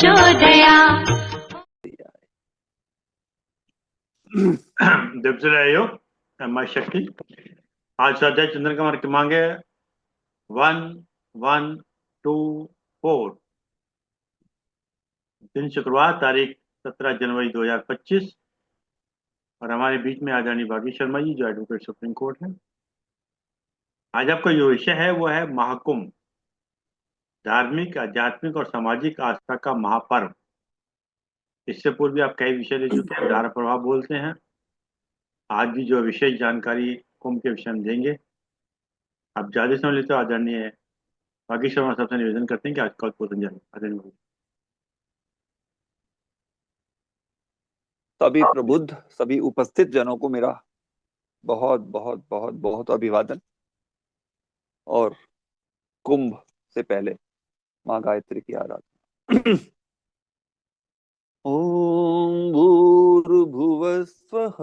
प्रचोदया। दिवसरायो माँ शक्ति। आज स्वाध्याय चंद्रन कुमार की मांगे 1124। दिन शुक्रवार, तारीख 17 जनवरी 2025। और हमारे बीच में आदरणीय भागी शर्मा जी, जो एडवोकेट सुप्रीम कोर्ट है। आज आपका जो विषय है वो है महाकुंभ, धार्मिक, आध्यात्मिक और सामाजिक आस्था का महापर्व। इससे पूर्व भी आप कई विषय ले चुके हैं, धारा प्रभाव बोलते हैं। आज भी जो विशेष जानकारी कुंभ के विषय में देंगे। आप ज्यादा समय लेते हो, आदरणीय भागी शर्मा सबसे निवेदन करते हैं कि आज कल पूछन जाए। आदरणीय भागी। सभी प्रबुद्ध, सभी उपस्थित जनों को मेरा बहुत बहुत बहुत बहुत अभिवादन। और कुंभ से पहले माँ गायत्री की आराधना। ओम भूर्भुवस्वः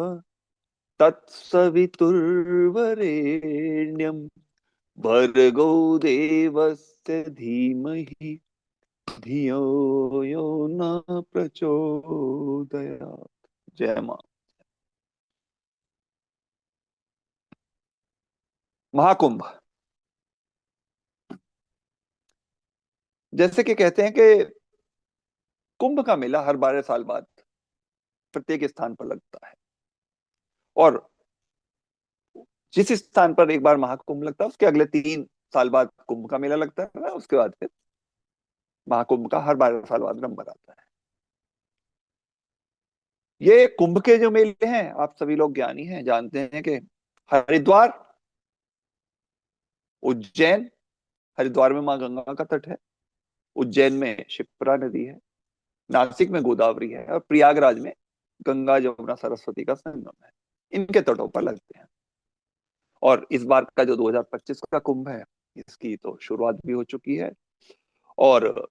तत्सवितुर्वरेण्यं भर्गो देवस्य धीमहि धियो यो न प्रचोदयात्। जय मां। महाकुंभ, जैसे कि कहते हैं कि कुंभ का मेला हर 12 साल बाद प्रत्येक स्थान पर लगता है, और जिस स्थान पर एक बार महाकुंभ लगता है उसके अगले 3 साल बाद कुंभ का मेला लगता है। उसके बाद फिर महाकुंभ का हर 12 साल बाद नंबर आता है। ये कुंभ के जो मेले हैं, आप सभी लोग ज्ञानी हैं, जानते हैं कि हरिद्वार, उज्जैन, हरिद्वार में माँ गंगा का तट है, उज्जैन में शिप्रा नदी है, नासिक में गोदावरी है, और प्रयागराज में गंगा जमुना सरस्वती का संगम है। इनके तटों पर लगते हैं। और इस बार का जो 2025 का कुंभ है, इसकी तो शुरुआत भी हो चुकी है। और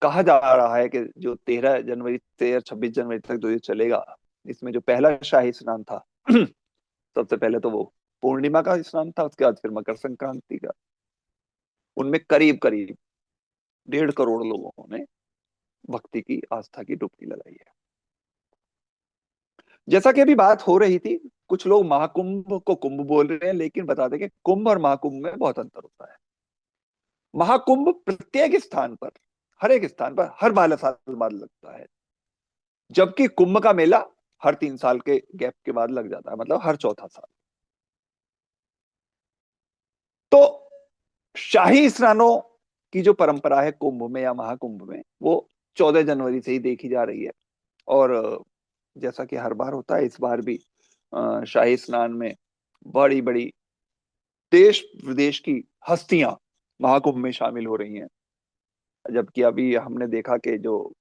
कहा जा रहा है कि जो 13 जनवरी से 26 जनवरी तक जो ये चलेगा, इसमें जो पहला शाही स्नान था सबसे पहले तो वो पूर्णिमा का स्नान था, उसके बाद फिर मकर संक्रांति का। उनमें करीब करीब 1.5 करोड़ लोगों ने भक्ति की, आस्था की डुबकी लगाई है। जैसा कि अभी बात हो रही थी, कुछ लोग महाकुंभ को कुंभ बोल रहे हैं, लेकिन बता दें कि कुंभ और महाकुंभ में बहुत अंतर होता है। महाकुंभ प्रत्येक स्थान पर, हर एक स्थान पर हर 12 साल बाद लगता है, जबकि कुंभ का मेला हर 3 साल के गैप के बाद लग जाता है, मतलब हर चौथा साल। तो शाही स्नानों की जो परंपरा है कुंभ में या महाकुंभ में, वो 14 जनवरी से ही देखी जा रही है। और जैसा कि हर बार होता है, इस बार भी शाही स्नान में बड़ी बड़ी देश विदेश की हस्तियां महाकुंभ में शामिल हो रही हैं। जबकि अभी हमने देखा कि जो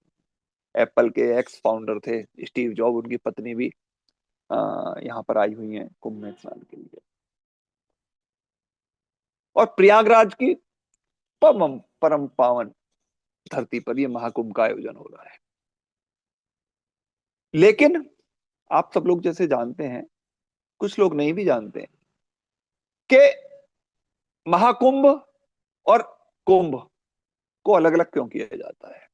एप्पल के एक्स फाउंडर थे स्टीव जॉब, उनकी पत्नी भी यहाँ पर आई हुई हैं कुंभ में स्नान के लिए। और प्रयागराज की परम परम पावन धरती पर यह महाकुंभ का आयोजन हो रहा है। लेकिन आप सब लोग जैसे जानते हैं, कुछ लोग नहीं भी जानते हैं कि महाकुंभ और कुंभ को अलग अलग क्यों किया जाता है।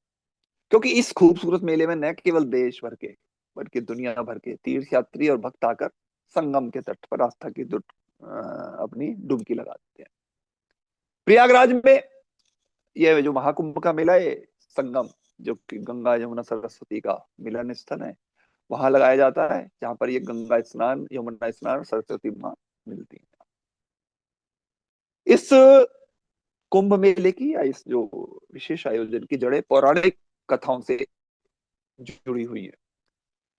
क्योंकि इस खूबसूरत मेले में न केवल देश भर के, बल्कि दुनिया भर के तीर्थयात्री और भक्त आकर संगम के तट पर आस्था की अपनी डुबकी लगाते हैं। प्रयागराज में यह जो महाकुंभ का मेला है, संगम जो कि गंगा यमुना सरस्वती का मिलन स्थल है, वहां लगाया जाता है, जहां पर ये गंगा स्नान, यमुना स्नान और सरस्वती माँ मिलती है। इस कुंभ मेले की या इस जो विशेष आयोजन की जड़ें पौराणिक कथाओं से जुड़ी हुई है।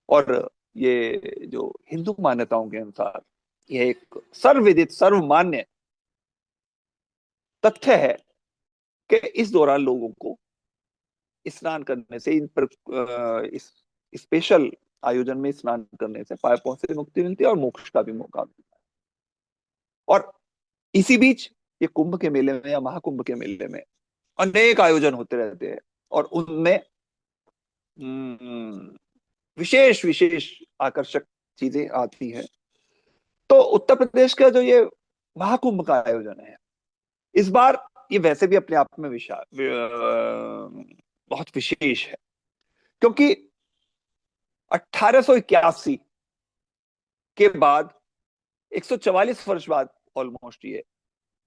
और ये जो हिंदू मान्यताओं के अनुसार यह एक सर्वविदित सर्वमान्य तथ्य है कि इस दौरान लोगों को स्नान करने से, इन पर इस स्पेशल आयोजन में स्नान करने से पापों से मुक्ति मिलती है और मोक्ष का भी मौका मिलता है। और इसी बीच ये कुंभ के मेले में या महाकुंभ के मेले में अनेक आयोजन होते रहते हैं, और उनमें विशेष विशेष आकर्षक चीजें आती हैं। तो उत्तर प्रदेश का जो ये महाकुंभ का आयोजन है, इस बार ये वैसे भी अपने आप में बहुत विशेष है, क्योंकि 1881 के बाद 144 वर्ष बाद ऑलमोस्ट, ये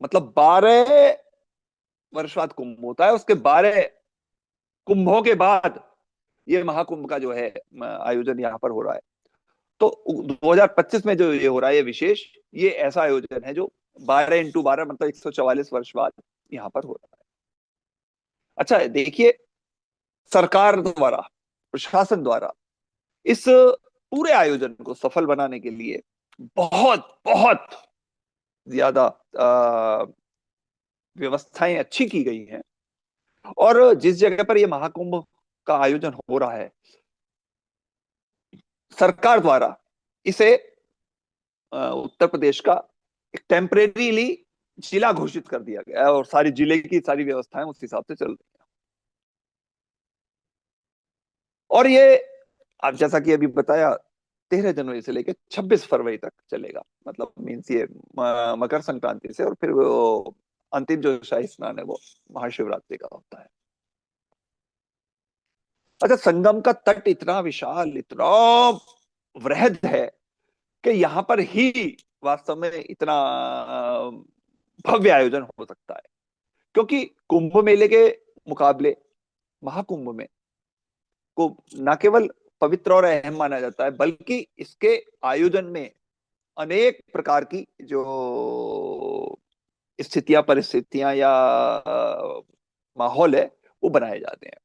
मतलब 12 वर्ष बाद कुंभ होता है। उसके 12 कुंभों के बाद ये महाकुंभ का जो है आयोजन यहाँ पर हो रहा है। तो 2025 में जो ये हो रहा है, ये विशेष, ये ऐसा आयोजन है जो 12x12 मतलब 144 वर्ष बाद यहाँ पर हो रहा है। अच्छा देखिए, सरकार द्वारा, प्रशासन द्वारा इस पूरे आयोजन को सफल बनाने के लिए बहुत बहुत ज्यादा व्यवस्थाएं अच्छी की गई हैं। और जिस जगह पर यह महाकुंभ का आयोजन हो रहा है, सरकार द्वारा इसे उत्तर प्रदेश का एक टेम्परेरीली जिला घोषित कर दिया गया है, और सारी जिले की सारी व्यवस्थाएं उस हिसाब से चल रही हैं। और ये, आप जैसा कि अभी बताया, 13 जनवरी से लेकर 26 फरवरी तक चलेगा। मतलब मीन्स ये मकर संक्रांति से, और फिर वो अंतिम जो शाही स्नान है वो महाशिवरात्रि का होता है। अच्छा, संगम का तट इतना विशाल, इतना वृहद है कि यहाँ पर ही वास्तव में इतना भव्य आयोजन हो सकता है। क्योंकि कुंभ मेले के मुकाबले महाकुंभ में को न केवल पवित्र और अहम माना जाता है, बल्कि इसके आयोजन में अनेक प्रकार की जो स्थितियां, परिस्थितियां या माहौल है, वो बनाए जाते हैं।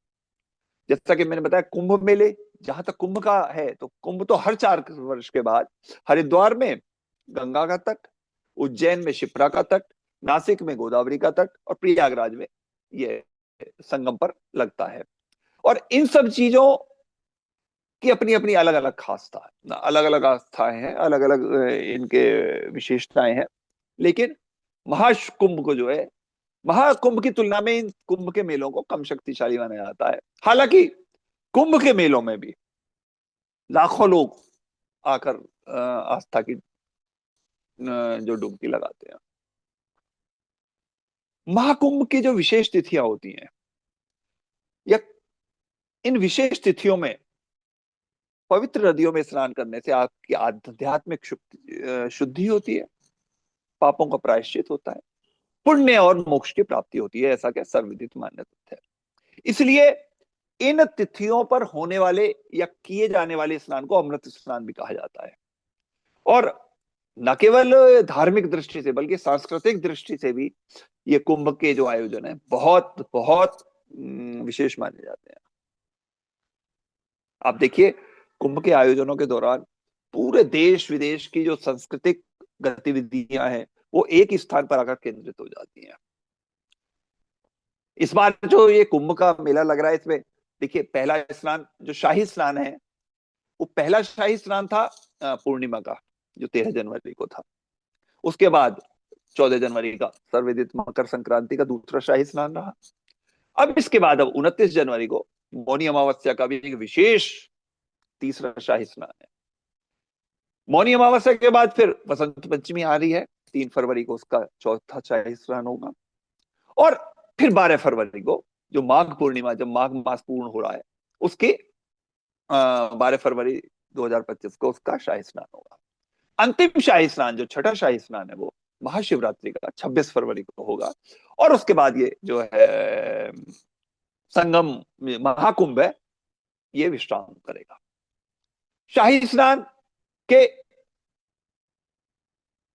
जैसा कि मैंने बताया, कुंभ मेले, जहां तक कुंभ का है, तो कुंभ तो हर 4 वर्ष के बाद हरिद्वार में गंगा का तट, उज्जैन में शिप्रा का तट, नासिक में गोदावरी का तट, और प्रयागराज में ये संगम पर लगता है। और इन सब चीजों की अपनी अपनी अलग अलग खासता है, अलग अलग आस्थाएं हैं, अलग अलग इनके विशेषताएं हैं। लेकिन महाकुंभ को जो है, महाकुंभ की तुलना में इन कुंभ के मेलों को कम शक्तिशाली माना जाता है। हालांकि कुंभ के मेलों में भी लाखों लोग आकर आस्था की जो डुबकी लगाते हैं। महाकुंभ की जो विशेष तिथियां होती हैं, या इन विशेष तिथियों में पवित्र नदियों में स्नान करने से आपकी आध्यात्मिक शुद्धि होती है, पापों का प्रायश्चित होता है, पुण्य और मोक्ष की प्राप्ति होती है, ऐसा क्या सर्वविदित मान्य तथ्य है। इसलिए इन तिथियों पर होने वाले या किए जाने वाले स्नान को अमृत स्नान भी कहा जाता है। और न केवल धार्मिक दृष्टि से, बल्कि सांस्कृतिक दृष्टि से भी ये कुंभ के जो आयोजन है, बहुत बहुत विशेष माने जाते हैं। आप देखिए, कुंभ के आयोजनों के दौरान पूरे देश विदेश की जो सांस्कृतिक गतिविधियां हैं, वो एक ही स्थान पर आकर केंद्रित हो जाती हैं। इस बार जो ये कुंभ का मेला लग रहा है, इसमें देखिए, पहला स्नान जो शाही स्नान है, वो पहला शाही स्नान था पूर्णिमा का, जो 13 जनवरी को था। उसके बाद 14 जनवरी का सर्वविदित मकर संक्रांति का दूसरा शाही स्नान रहा। अब इसके बाद, अब 29 जनवरी को मौनी अमावस्या का भी एक विशेष तीसरा शाही स्नान है। मौनी अमावस्या के बाद फिर बसंत पंचमी आ रही है, 3 फरवरी को उसका चौथा शाही स्नान होगा। और फिर 12 फरवरी को जो माघ पूर्णिमा, जब माघ मास पूर्ण हो रहा है, उसके 12 फरवरी 2025 को उसका शाही स्नान होगा। अंतिम शाही स्नान, जो छठा शाही स्नान है, वो महाशिवरात्रि का 26 फरवरी को होगा। और उसके बाद ये जो है संगम महाकुंभ है, ये विश्राम करेगा। शाही स्नान के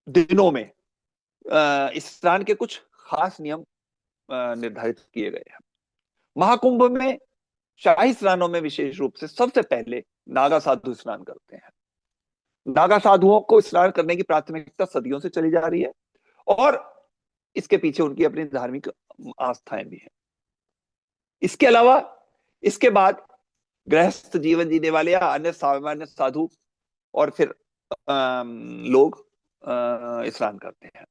दिनों में इस स्नान के कुछ खास नियम निर्धारित किए गए हैं। महाकुंभ में शाही स्नानों में विशेष रूप से सबसे पहले नागा साधु स्नान करते हैं। नागा साधुओं को स्नान करने की प्राथमिकता सदियों से चली जा रही है, और इसके पीछे उनकी अपनी धार्मिक आस्थाएं भी हैं। इसके अलावा इसके बाद गृहस्थ जीवन जीने वाले या अन्य सामान्य साधु और फिर लोग स्नान करते हैं।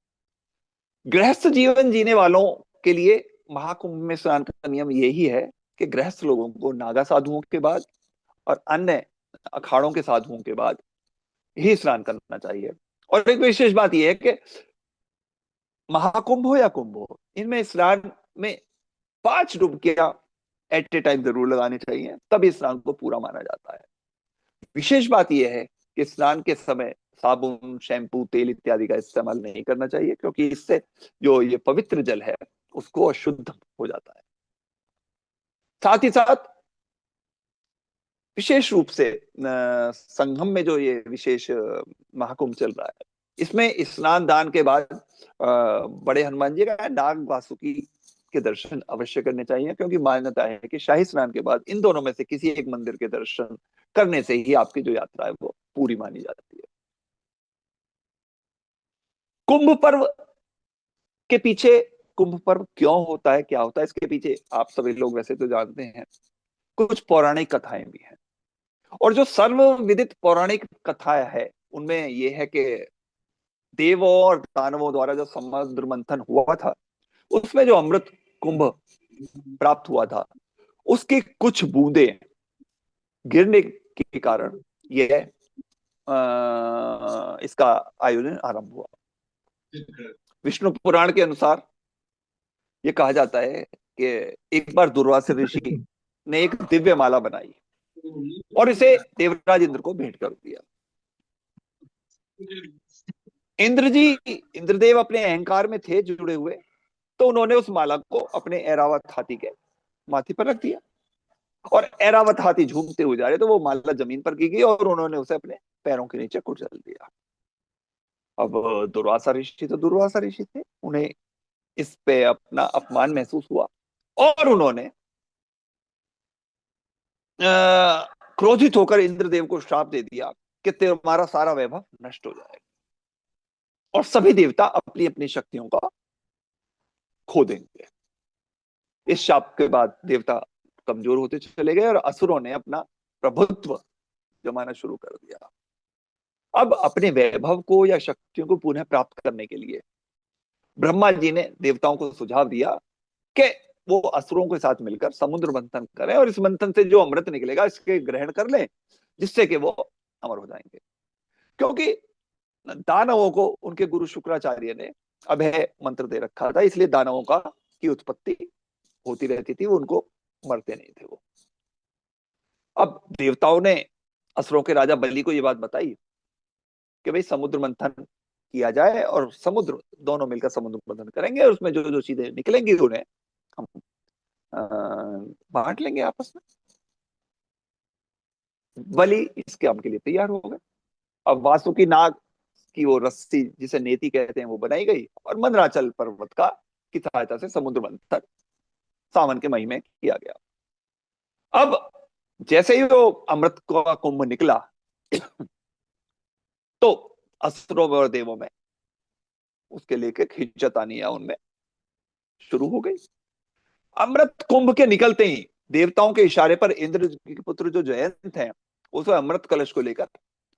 गृहस्थ जीवन जीने वालों के लिए महाकुंभ में स्नान का नियम यही है कि गृहस्थ लोगों को नागा साधुओं के बाद और अन्य अखाड़ों के साधुओं के बाद ही स्नान करना चाहिए। और एक विशेष बात यह है कि महाकुंभ हो या कुंभ हो, इनमें स्नान में 5 डुबकियां एट ए टाइम जरूर लगाने चाहिए, तभी स्नान को पूरा माना जाता है। विशेष बात यह है कि स्नान के समय साबुन, शैम्पू, तेल इत्यादि का इस्तेमाल नहीं करना चाहिए, क्योंकि इससे जो ये पवित्र जल है उसको अशुद्ध हो जाता है। साथ ही साथ विशेष रूप से संगम में जो ये विशेष महाकुंभ चल रहा है, इसमें स्नान दान के बाद बड़े हनुमान जी का नाग वासुकी के दर्शन अवश्य करने चाहिए, क्योंकि मान्यता है कि शाही स्नान के बाद इन दोनों में से किसी एक मंदिर के दर्शन करने से ही आपकी जो यात्रा है वो पूरी मानी जाती है। कुंभ पर्व के पीछे, कुंभ पर्व क्यों होता है, क्या होता है, इसके पीछे आप सभी लोग वैसे तो जानते हैं, कुछ पौराणिक कथाएं भी हैं। और जो सर्वविदित पौराणिक कथा है उनमें यह है कि देवों और दानवों द्वारा जो समुद्र मंथन हुआ था, उसमें जो अमृत कुंभ प्राप्त हुआ था, उसकी कुछ बूंदें गिरने के कारण यह इसका आयोजन आरंभ हुआ। विष्णु पुराण के अनुसार ये कहा जाता है कि एक बार दुर्वासा ऋषि ने एक दिव्य माला बनाई और इसे देवराज इंद्र को भेंट कर दिया। इंद्रदेव अपने अहंकार में थे जुड़े हुए, तो उन्होंने उस माला को अपने ऐरावत हाथी के माथे पर रख दिया, और ऐरावत हाथी झूमते हुए जा रहे तो वो माला जमीन पर गिर गई और उन्होंने उसे अपने पैरों के नीचे कुचल दिया। अब दुर्वासा ऋषि तो दुर्वासा ऋषि थे, उन्हें इस पे अपना अपमान महसूस हुआ और उन्होंने क्रोधित होकर इंद्रदेव को श्राप दे दिया कि तुम्हारा सारा वैभव नष्ट हो जाएगा, और सभी देवता अपनी अपनी शक्तियों का खो देंगे। इस शाप के बाद देवता कमजोर होते चले गए और असुरों ने अपना प्रभुत्व जमाना शुरू कर दिया। अब अपने वैभव को या शक्तियों को पुनः प्राप्त करने के लिए ब्रह्मा जी ने देवताओं को सुझाव दिया कि वो असुरों के साथ मिलकर समुद्र मंथन करें और इस मंथन से जो अमृत निकलेगा इसके ग्रहण कर लें, जिससे कि वो अमर हो जाएंगे। क्योंकि दानवों को उनके गुरु शुक्राचार्य ने अभय मंत्र दे रखा था, इसलिए दानवों का की उत्पत्ति होती रहती थी, वो उनको मरते नहीं थे वो। अब देवताओं ने असुरों के राजा बलि को ये बात बताई कि भाई समुद्र मंथन किया जाए और समुद्र दोनों मिलकर समुद्र मंथन करेंगे और उसमें जो जो चीजें निकलेंगी उन्हें हम बांट लेंगे आपस में। बलि इस काम के लिए तैयार हो गए। अब वासुकी नाग की वो रस्सी जिसे नेति कहते हैं वो बनाई गई और मंदराचल पर्वत का की सहायता से समुद्र मंथन सावन के महीने में किया गया। अब जैसे ही वो अमृत का कुंभ निकला तो असुरों और देवों में उसके लेके खिंचतानियां उनमें शुरू हो गई। अमृत कुंभ के निकलते ही देवताओं के इशारे पर इंद्र के पुत्र जो जयंत हैं, उस अमृत कलश को लेकर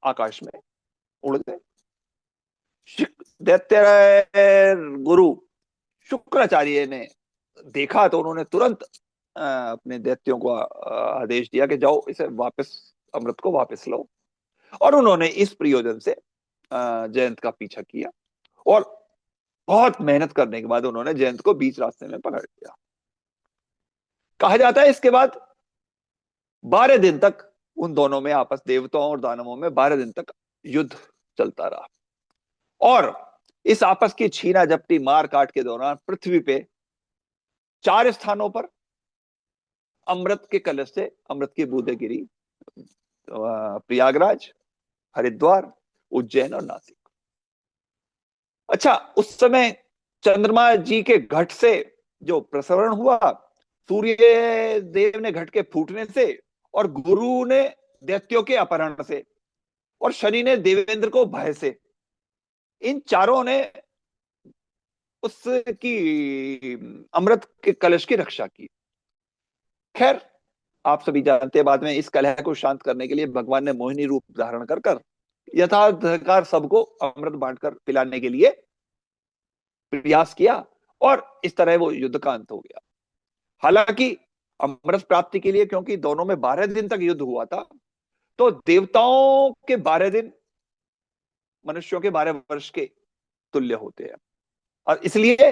आकाश में उड़ गए। दैत्य गुरु शुक्राचार्य ने देखा तो उन्होंने तुरंत अपने दैत्यों को आदेश दिया कि जाओ इसे वापस, अमृत को वापस लो। और उन्होंने इस प्रयोजन से जयंत का पीछा किया और बहुत मेहनत करने के बाद उन्होंने जयंत को बीच रास्ते में पकड़ लिया। कहा जाता है इसके बाद 12 दिन तक उन दोनों में, आपस देवताओं और दानवों में 12 दिन तक युद्ध चलता रहा। और इस आपस की छीना झपटी मार काट के दौरान पृथ्वी पे 4 स्थानों पर अमृत के कलश से अमृत की बूंदें गिरी। प्रयागराज, हरिद्वार, उज्जैन और नासिक। अच्छा, उस समय चंद्रमा जी के घट से जो प्रसरण हुआ, सूर्य देव ने घट के फूटने से, और गुरु ने दैत्यों के अपहरण से, और शनि ने देवेंद्र को भय से, इन चारों ने उसकी अमृत के कलश की रक्षा की। खैर, आप सभी जानते हैं बाद में इस कलह को शांत करने के लिए भगवान ने मोहिनी रूप धारण कर कर यथाधिकार सबको अमृत बांटकर पिलाने के लिए प्रयास किया और इस तरह वो युद्ध का अंत हो गया। हालांकि अमृत प्राप्ति के लिए, क्योंकि दोनों में 12 दिन तक युद्ध हुआ था, तो देवताओं के 12 दिन मनुष्यों के 12 वर्ष के तुल्य होते हैं, और इसलिए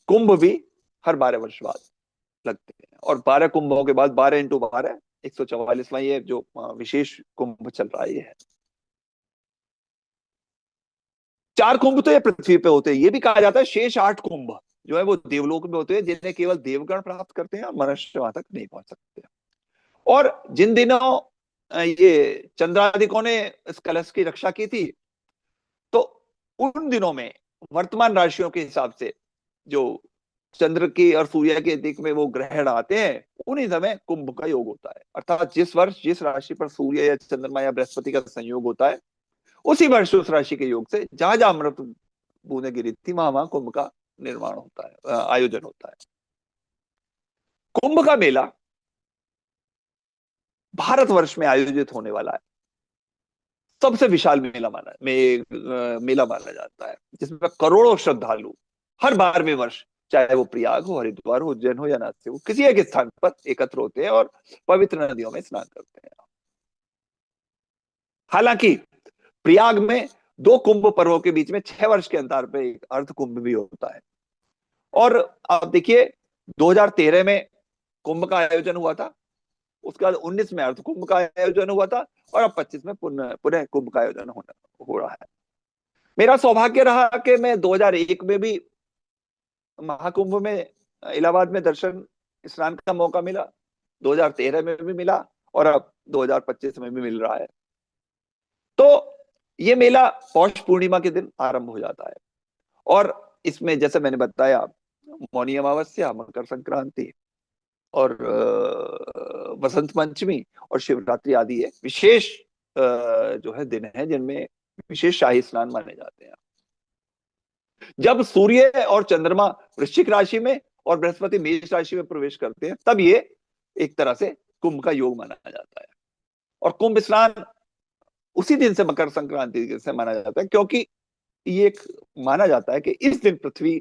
कुंभ भी हर 12 वर्ष बाद लगते हैं। और 12 कुंभों के बाद 12 इंटू 12 144वां ये जो विशेष कुंभ चल रहा है ये है। 4 कुंभ तो ये पृथ्वी पे होते हैं। ये भी कहा जाता है शेष 8 कुंभ जो है वो देवलोक में होते हैं, जिन्हें केवल देवगण प्राप्त करते हैं और मनुष्य वहां तक नहीं पहुंच सकते। और जिन दिनों ये चंद्रादिकों ने इस कलश की रक्षा की थी, तो उन दिनों में वर्तमान राशियों के हिसाब से जो चंद्र की और सूर्य के दिक में वो ग्रहण आते हैं, उन्हीं समय कुंभ का योग होता है। अर्थात जिस वर्ष जिस राशि पर सूर्य या चंद्रमा या बृहस्पति का संयोग होता है, उसी वर्ष उस राशि के योग से जहां जहां अमृत बूंदें गिरी थी वहां वहां कुंभ का निर्माण होता है, आयोजन होता है। कुंभ का मेला भारतवर्ष में आयोजित होने वाला है सबसे विशाल मेला माना जाता है, जिसमें करोड़ों श्रद्धालु हर 12वें वर्ष, चाहे वो प्रयाग हो, हरिद्वार हो, उज्जैन हो या नासिक हो, किसी एक स्थान पर एकत्र होते हैं और पवित्र नदियों में स्नान करते हैं। हालांकि प्रयाग में 2 कुंभ पर्वों के बीच में 6 वर्ष के अंतर पे एक अर्ध कुंभ भी होता है। और आप देखिए 2013 में कुंभ का आयोजन हुआ था, उसके बाद 19 में अर्ध कुंभ का आयोजन हुआ था, और अब 25 में पुनः पुनः कुंभ का आयोजन हो रहा है। मेरा सौभाग्य रहा कि मैं 2001 में भी महाकुंभ में इलाहाबाद में दर्शन स्नान का मौका मिला, 2013 में भी मिला, और अब 2025 में भी मिल रहा है। तो ये मेला पौष पूर्णिमा के दिन आरंभ हो जाता है, और इसमें जैसे मैंने बताया मौनी अमावस्या, मकर संक्रांति और वसंत पंचमी और शिवरात्रि आदि ये विशेष जो है दिन है जिनमें विशेष शाही स्नान माने जाते हैं। जब सूर्य और चंद्रमा वृश्चिक राशि में और बृहस्पति मेष राशि में प्रवेश करते हैं, तब ये एक तरह से कुंभ का योग माना जाता है। और कुंभ स्नान उसी दिन से मकर संक्रांति से माना जाता है, क्योंकि ये एक माना जाता है कि इस दिन पृथ्वी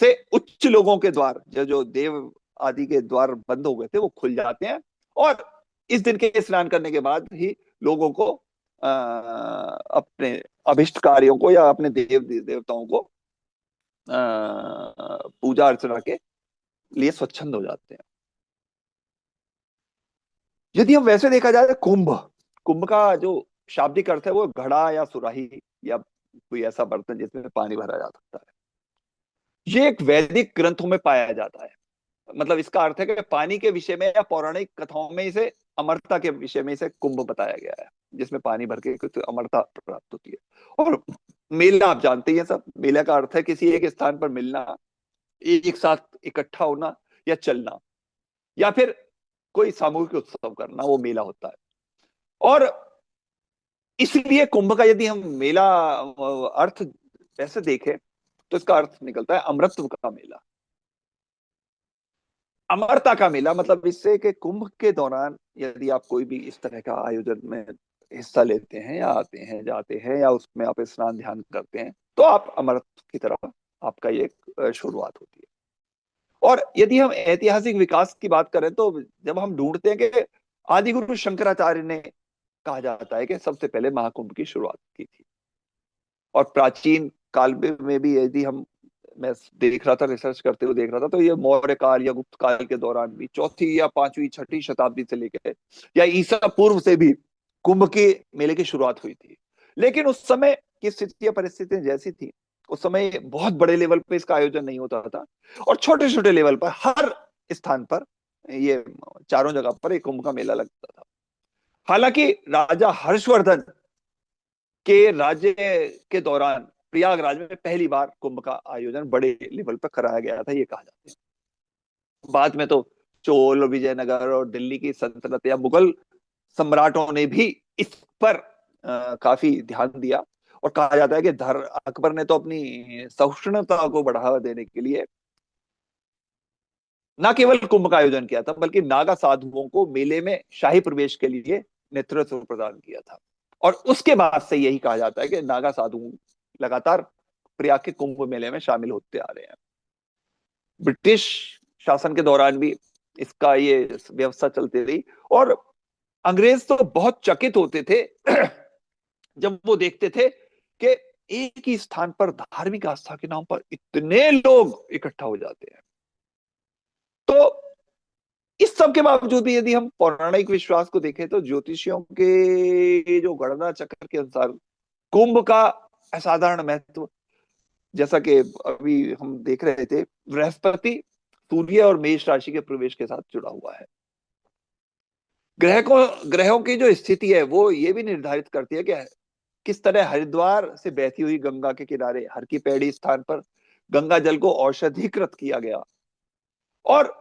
से उच्च लोगों के द्वार, जो देव आदि के द्वार बंद हो गए थे, वो खुल जाते हैं, और इस दिन के स्नान करने के बाद ही लोगों को अपने अभिष्ट कार्यों को या अपने देवताओं को पूजा अर्चना के लिए स्वच्छंद हो जाते हैं। यदि हम वैसे देखा जाए, कुंभ कुंभ का जो शाब्दिक अर्थ है वो घड़ा या सुराही या कोई ऐसा बर्तन जिसमें पानी भरा जा सकता है। ये एक वैदिक ग्रंथों में पाया जाता है। मतलब इसका अर्थ है कि पानी के विषय में या पौराणिक कथाओं में इसे अमरता के विषय में इसे कुंभ बताया गया है, जिसमें पानी भर के कुछ अमरता प्राप्त होती है। और मेला आप जानते ही हैं सब, मेला का अर्थ है किसी एक स्थान पर मिलना, एक साथ इकट्ठा होना या चलना, या फिर कोई सामूहिक उत्सव करना, वो मेला होता है। और इसलिए कुंभ का यदि हम मेला अर्थ ऐसे देखें, तो इसका अर्थ निकलता है अमृतत्व का मेला, अमरता का मेला। मतलब इससे कि कुंभ के दौरान यदि आप कोई भी इस तरह का आयोजन में हिस्सा लेते हैं या आते हैं जाते हैं या उसमें आप स्नान ध्यान करते हैं, तो आप अमृत की तरफ आपका ये शुरुआत होती है। और यदि हम ऐतिहासिक विकास की बात करें, तो जब हम ढूंढते हैं कि आदि गुरु शंकराचार्य ने, कहा जाता है कि सबसे पहले महाकुंभ की शुरुआत की थी। और प्राचीन काल में भी यदि हम, मैं देख रहा था, रिसर्च करते हुए देख रहा था, तो ये मौर्य काल या गुप्त काल के दौरान भी 4वीं या 5वीं 6वीं शताब्दी से लेकर या ईसा पूर्व से भी कुंभ के मेले की शुरुआत हुई थी। लेकिन उस समय की स्थिति या परिस्थितियां जैसी थी, उस समय बहुत बड़े लेवल पे इसका आयोजन नहीं होता था, और छोटे छोटे लेवल पर हर स्थान पर, ये चारों जगह पर एक कुंभ का मेला लगता था। हालांकि राजा हर्षवर्धन के राज्य के दौरान प्रयागराज में पहली बार कुंभ का आयोजन बड़े लेवल पर कराया गया था, ये कहा जाता है। बाद में तो चोल, विजयनगर और दिल्ली की सल्तनत या मुगल सम्राटों ने भी इस पर काफी ध्यान दिया, और कहा जाता है कि अकबर ने तो अपनी सहिष्णुता को बढ़ावा देने के लिए न केवल कुंभ का आयोजन किया था, बल्कि नागा साधुओं को मेले में शाही प्रवेश के लिए नेतृत्व प्रदान किया था। और उसके बाद से यही कहा जाता है कि नागा साधु लगातार प्रयाग के कुंभ मेले में शामिल होते आ रहे हैं। ब्रिटिश शासन के दौरान भी इसका ये व्यवस्था चलती रही, और अंग्रेज तो बहुत चकित होते थे जब वो देखते थे कि एक ही स्थान पर धार्मिक आस्था के नाम पर इतने लोग इकट्ठा हो जाते हैं। तो इस सब के बावजूद भी यदि हम पौराणिक विश्वास को देखें तो ज्योतिषियों के जो गणना चक्र के अनुसार कुंभ का असाधारण महत्व, जैसा कि अभी हम देख रहे थे, बृहस्पति सूर्य और मेष राशि के प्रवेश के साथ जुड़ा हुआ है। ग्रहों की जो स्थिति है वो ये भी निर्धारित करती है कि किस तरह हरिद्वार से बहती हुई गंगा के किनारे हर की पैड़ी स्थान पर गंगा जल को औषधिकृत किया गया, और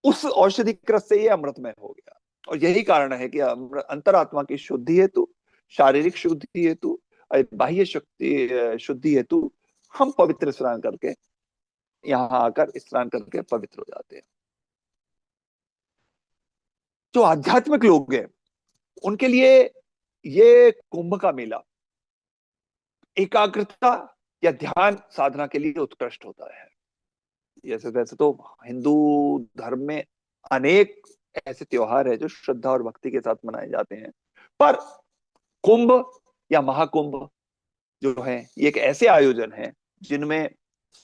उस औषधिकृत से ये अमृतमय हो गया। और यही कारण है कि अंतरात्मा की शुद्धि हेतु, शारीरिक शुद्धि हेतु, बाह्य शक्ति शुद्धि हेतु हम पवित्र स्नान करके, यहाँ आकर स्नान करके पवित्र हो जाते हैं। जो आध्यात्मिक लोग हैं उनके लिए ये कुंभ का मेला एकाग्रता या ध्यान साधना के लिए उत्कृष्ट होता है। जैसे वैसे तो हिंदू धर्म में अनेक ऐसे त्योहार है जो श्रद्धा और भक्ति के साथ मनाए जाते हैं, पर कुंभ या महाकुंभ जो है ये एक ऐसे आयोजन है जिनमें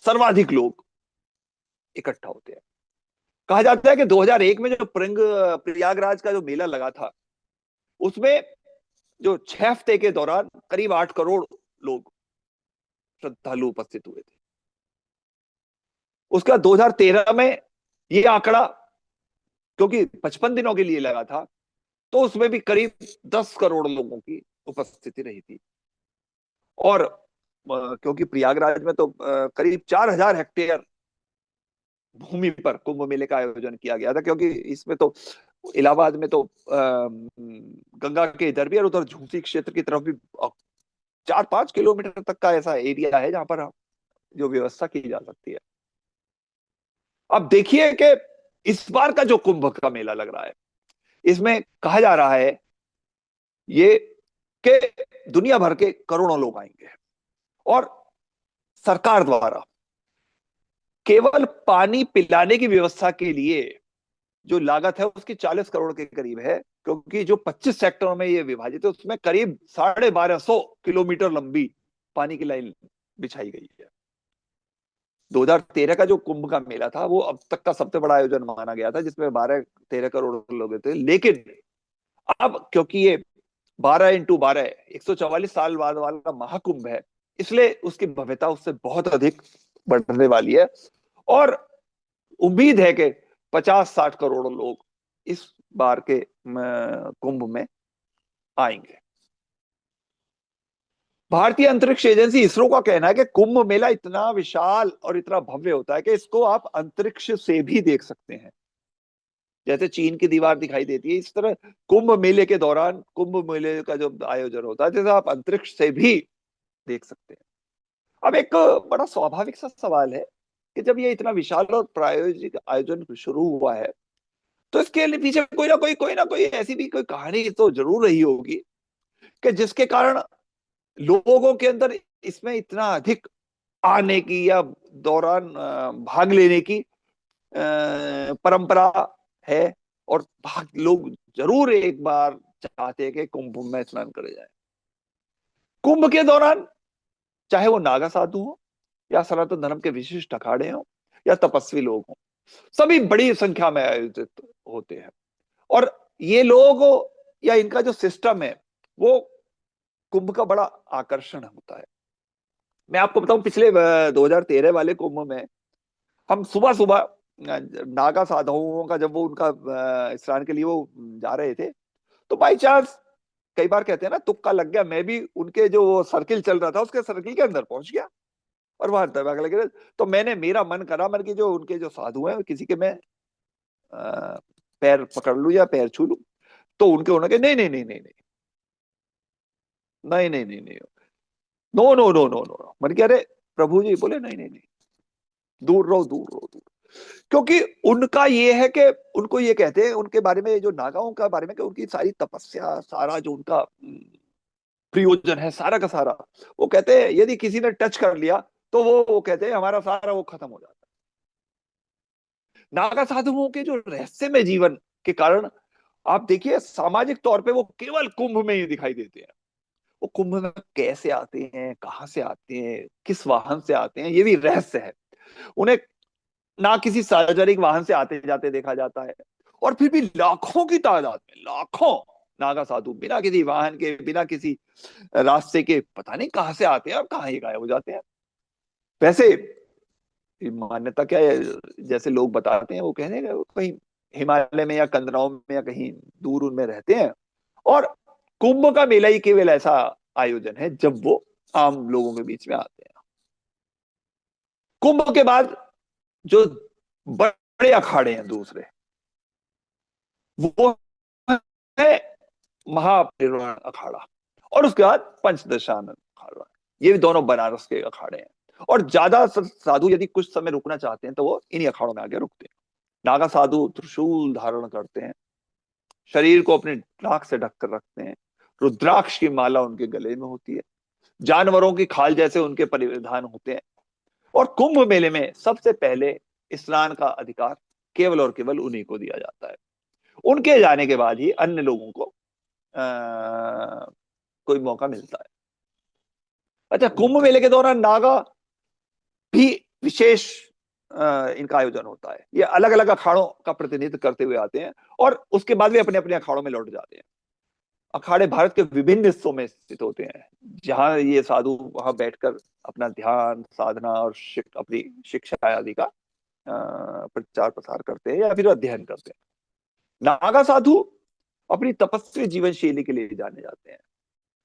सर्वाधिक लोग इकट्ठा होते हैं। कहा जाता है कि 2001 में जो प्रयागराज का जो मेला लगा था उसमें जो 6 हफ्ते के दौरान करीब 8 करोड़ लोग श्रद्धालु उपस्थित हुए थे। उसका 2013 में ये आंकड़ा, क्योंकि 55 दिनों के लिए लगा था, तो उसमें भी करीब 10 करोड़ लोगों की उपस्थिति रही थी। और क्योंकि प्रयागराज में तो करीब 4,000 हेक्टेयर भूमि पर कुंभ मेले का आयोजन किया गया था, क्योंकि इसमें तो इलाहाबाद में तो गंगा के इधर भी और उधर झूसी क्षेत्र की तरफ भी 4-5 किलोमीटर तक का ऐसा एरिया है जहां पर जो व्यवस्था की जा सकती है। अब देखिए कि इस बार का जो कुंभ का मेला लग रहा है इसमें कहा जा रहा है ये कि दुनिया भर के करोड़ों लोग आएंगे, और सरकार द्वारा केवल पानी पिलाने की व्यवस्था के लिए जो लागत है उसकी 40 करोड़ के करीब है, क्योंकि जो 25 सेक्टरों में ये विभाजित है उसमें करीब 1250 किलोमीटर लंबी पानी की लाइन बिछाई गई है। 2013 का जो कुंभ का मेला था वो अब तक का सबसे बड़ा आयोजन माना गया था, जिसमें 12-13 करोड़ लोग थे। लेकिन अब क्योंकि ये 12 × 12 144 साल बाद वाला महाकुंभ है, इसलिए उसकी भव्यता उससे बहुत अधिक बढ़ने वाली है, और उम्मीद है कि 50-60 करोड़ लोग इस बार के कुंभ में आएंगे। भारतीय अंतरिक्ष एजेंसी इसरो का कहना है कि कुंभ मेला इतना विशाल और इतना भव्य होता है कि इसको आप अंतरिक्ष से भी देख सकते हैं। जैसे चीन की दीवार दिखाई देती है, इस तरह कुंभ मेले के दौरान कुंभ मेले का जो आयोजन होता है जैसे आप अंतरिक्ष से भी देख सकते हैं। अब एक बड़ा स्वाभाविक सा सवाल है कि जब ये इतना विशाल और प्रायोजिक आयोजन शुरू हुआ है तो इसके लिए पीछे कोई ना कोई ऐसी भी कोई कहानी तो जरूर रही होगी कि जिसके कारण लोगों के अंदर इसमें इतना अधिक आने की या दौरान भाग लेने की परंपरा है, और भाग लोग जरूर एक बार चाहते हैं कि कुंभ में स्नान करे जाए। कुंभ के दौरान चाहे वो नागा साधु हो या सनातन धर्म के विशिष्ट अखाड़े हो या तपस्वी लोग हो, सभी बड़ी संख्या में आयोजित होते हैं। और ये लोग या इनका जो सिस्टम है वो कुंभ का बड़ा आकर्षण होता है। मैं आपको बताऊं, पिछले 2013 वाले कुंभ में हम सुबह सुबह नागा साधुओं का जब वो उनका स्नान के लिए वो जा रहे थे, तो बाई चांस कई बार कहते हैं ना तुक्का लग गया, मैं भी उनके जो सर्किल चल रहा था उसके सर्किल के अंदर पहुंच गया और वहां दबाग लगे। तो मेरा मन करा मन की जो उनके जो साधु हैं किसी के मैं पैर पकड़ लूं या पैर छू लूं, तो उनके उन्होंने नहीं नहीं नहीं नहीं नहीं नहीं नहीं नहीं नहीं, no no no no no, मन कह रहे प्रभु जी बोले नहीं नहीं नहीं, दूर रहो दूर रहो दूर। क्योंकि उनका ये है कि उनको ये कहते हैं उनके बारे में, जो नागाओं का बारे में, कि उनकी सारी तपस्या, सारा जो उनका प्रयोजन है सारा का सारा, वो कहते हैं यदि किसी ने टच कर लिया तो वो कहते हैं हमारा सारा वो खत्म हो जाता है। नागा साधुओं के जो रहस्यमय जीवन के कारण आप देखिए सामाजिक तौर पे वो केवल कुंभ में ही दिखाई देते हैं। वो कुंभ में कैसे आते हैं, कहाँ से आते हैं, किस वाहन से आते हैं, ये भी रहस्य है। उन्हें ना किसी सार्वजनिक वाहन से आते जाते देखा जाता है। और फिर भी लाखों की तादाद में, लाखों नागा साधु बिना किसी वाहन के, बिना किसी रास्ते के, पता नहीं कहां से आते हैं और कहां ये गायब हो जाते हैं। वैसे मान्यता क्या है, जैसे लोग बताते हैं, वो कहने का कहीं हिमालय में या कंदराओं में या कहीं दूर उनमें रहते हैं, और कुंभ का मेला ही केवल ऐसा आयोजन है जब वो आम लोगों के बीच में आते हैं। कुंभ के बाद जो बड़े अखाड़े हैं दूसरे, वो है महापरिनिर्वाण अखाड़ा, और उसके बाद पंचदशानन अखाड़ा। ये भी दोनों बनारस के अखाड़े हैं। और ज्यादा साधु यदि कुछ समय रुकना चाहते हैं तो वो इन्हीं अखाड़ों में आके रुकते हैं। नागा साधु त्रिशूल धारण करते हैं, शरीर को अपने नाक से ढककर रखते हैं, रुद्राक्ष की माला उनके गले में होती है, जानवरों की खाल जैसे उनके परिधान होते हैं। और कुंभ मेले में सबसे पहले स्नान का अधिकार केवल और केवल उन्हीं को दिया जाता है। उनके जाने के बाद ही अन्य लोगों को कोई मौका मिलता है। अच्छा, कुंभ मेले के दौरान नागा भी विशेष इनका आयोजन होता है। ये अलग अलग अखाड़ों का प्रतिनिधित्व करते हुए आते हैं, और उसके बाद भी अपने अपने अखाड़ों में लौट जाते हैं। अखाड़े भारत के विभिन्न हिस्सों में स्थित होते हैं, जहां ये साधु वहां बैठकर अपना ध्यान साधना और अपनी शिक्षा आदि का प्रचार प्रसार करते हैं या फिर अध्ययन करते हैं। नागा साधु अपनी तपस्वी जीवन शैली के लिए जाने जाते हैं,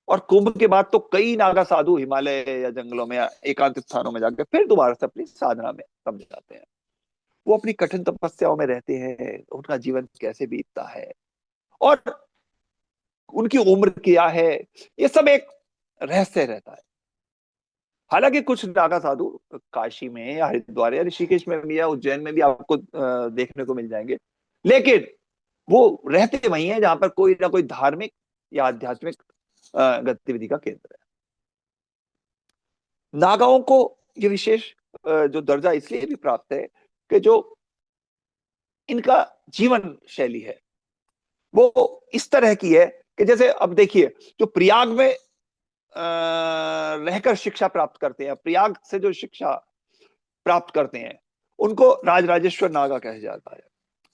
और कुंभ के बाद तो कई नागा साधु हिमालय या जंगलों में या एकांत स्थानों में जाकर फिर दोबारा से अपनी साधना में रम जाते हैं। वो अपनी कठिन तपस्याओं में रहते हैं, उनका जीवन कैसे बीतता है और उनकी उम्र क्या है, ये सब एक रहस्य रहता है। हालांकि कुछ नागा साधु काशी में या हरिद्वार या ऋषिकेश में भी या उज्जैन में भी आपको देखने को मिल जाएंगे, लेकिन वो रहते वही हैं जहां पर कोई ना कोई धार्मिक या आध्यात्मिक गतिविधि का केंद्र है। नागाओं को ये विशेष जो दर्जा इसलिए भी प्राप्त है कि जो इनका जीवन शैली है वो इस तरह की है कि जैसे अब देखिए, जो प्रयाग में रहकर शिक्षा प्राप्त करते हैं, प्रयाग से जो शिक्षा प्राप्त करते हैं, उनको राजराजेश्वर नागा कहा जाता है।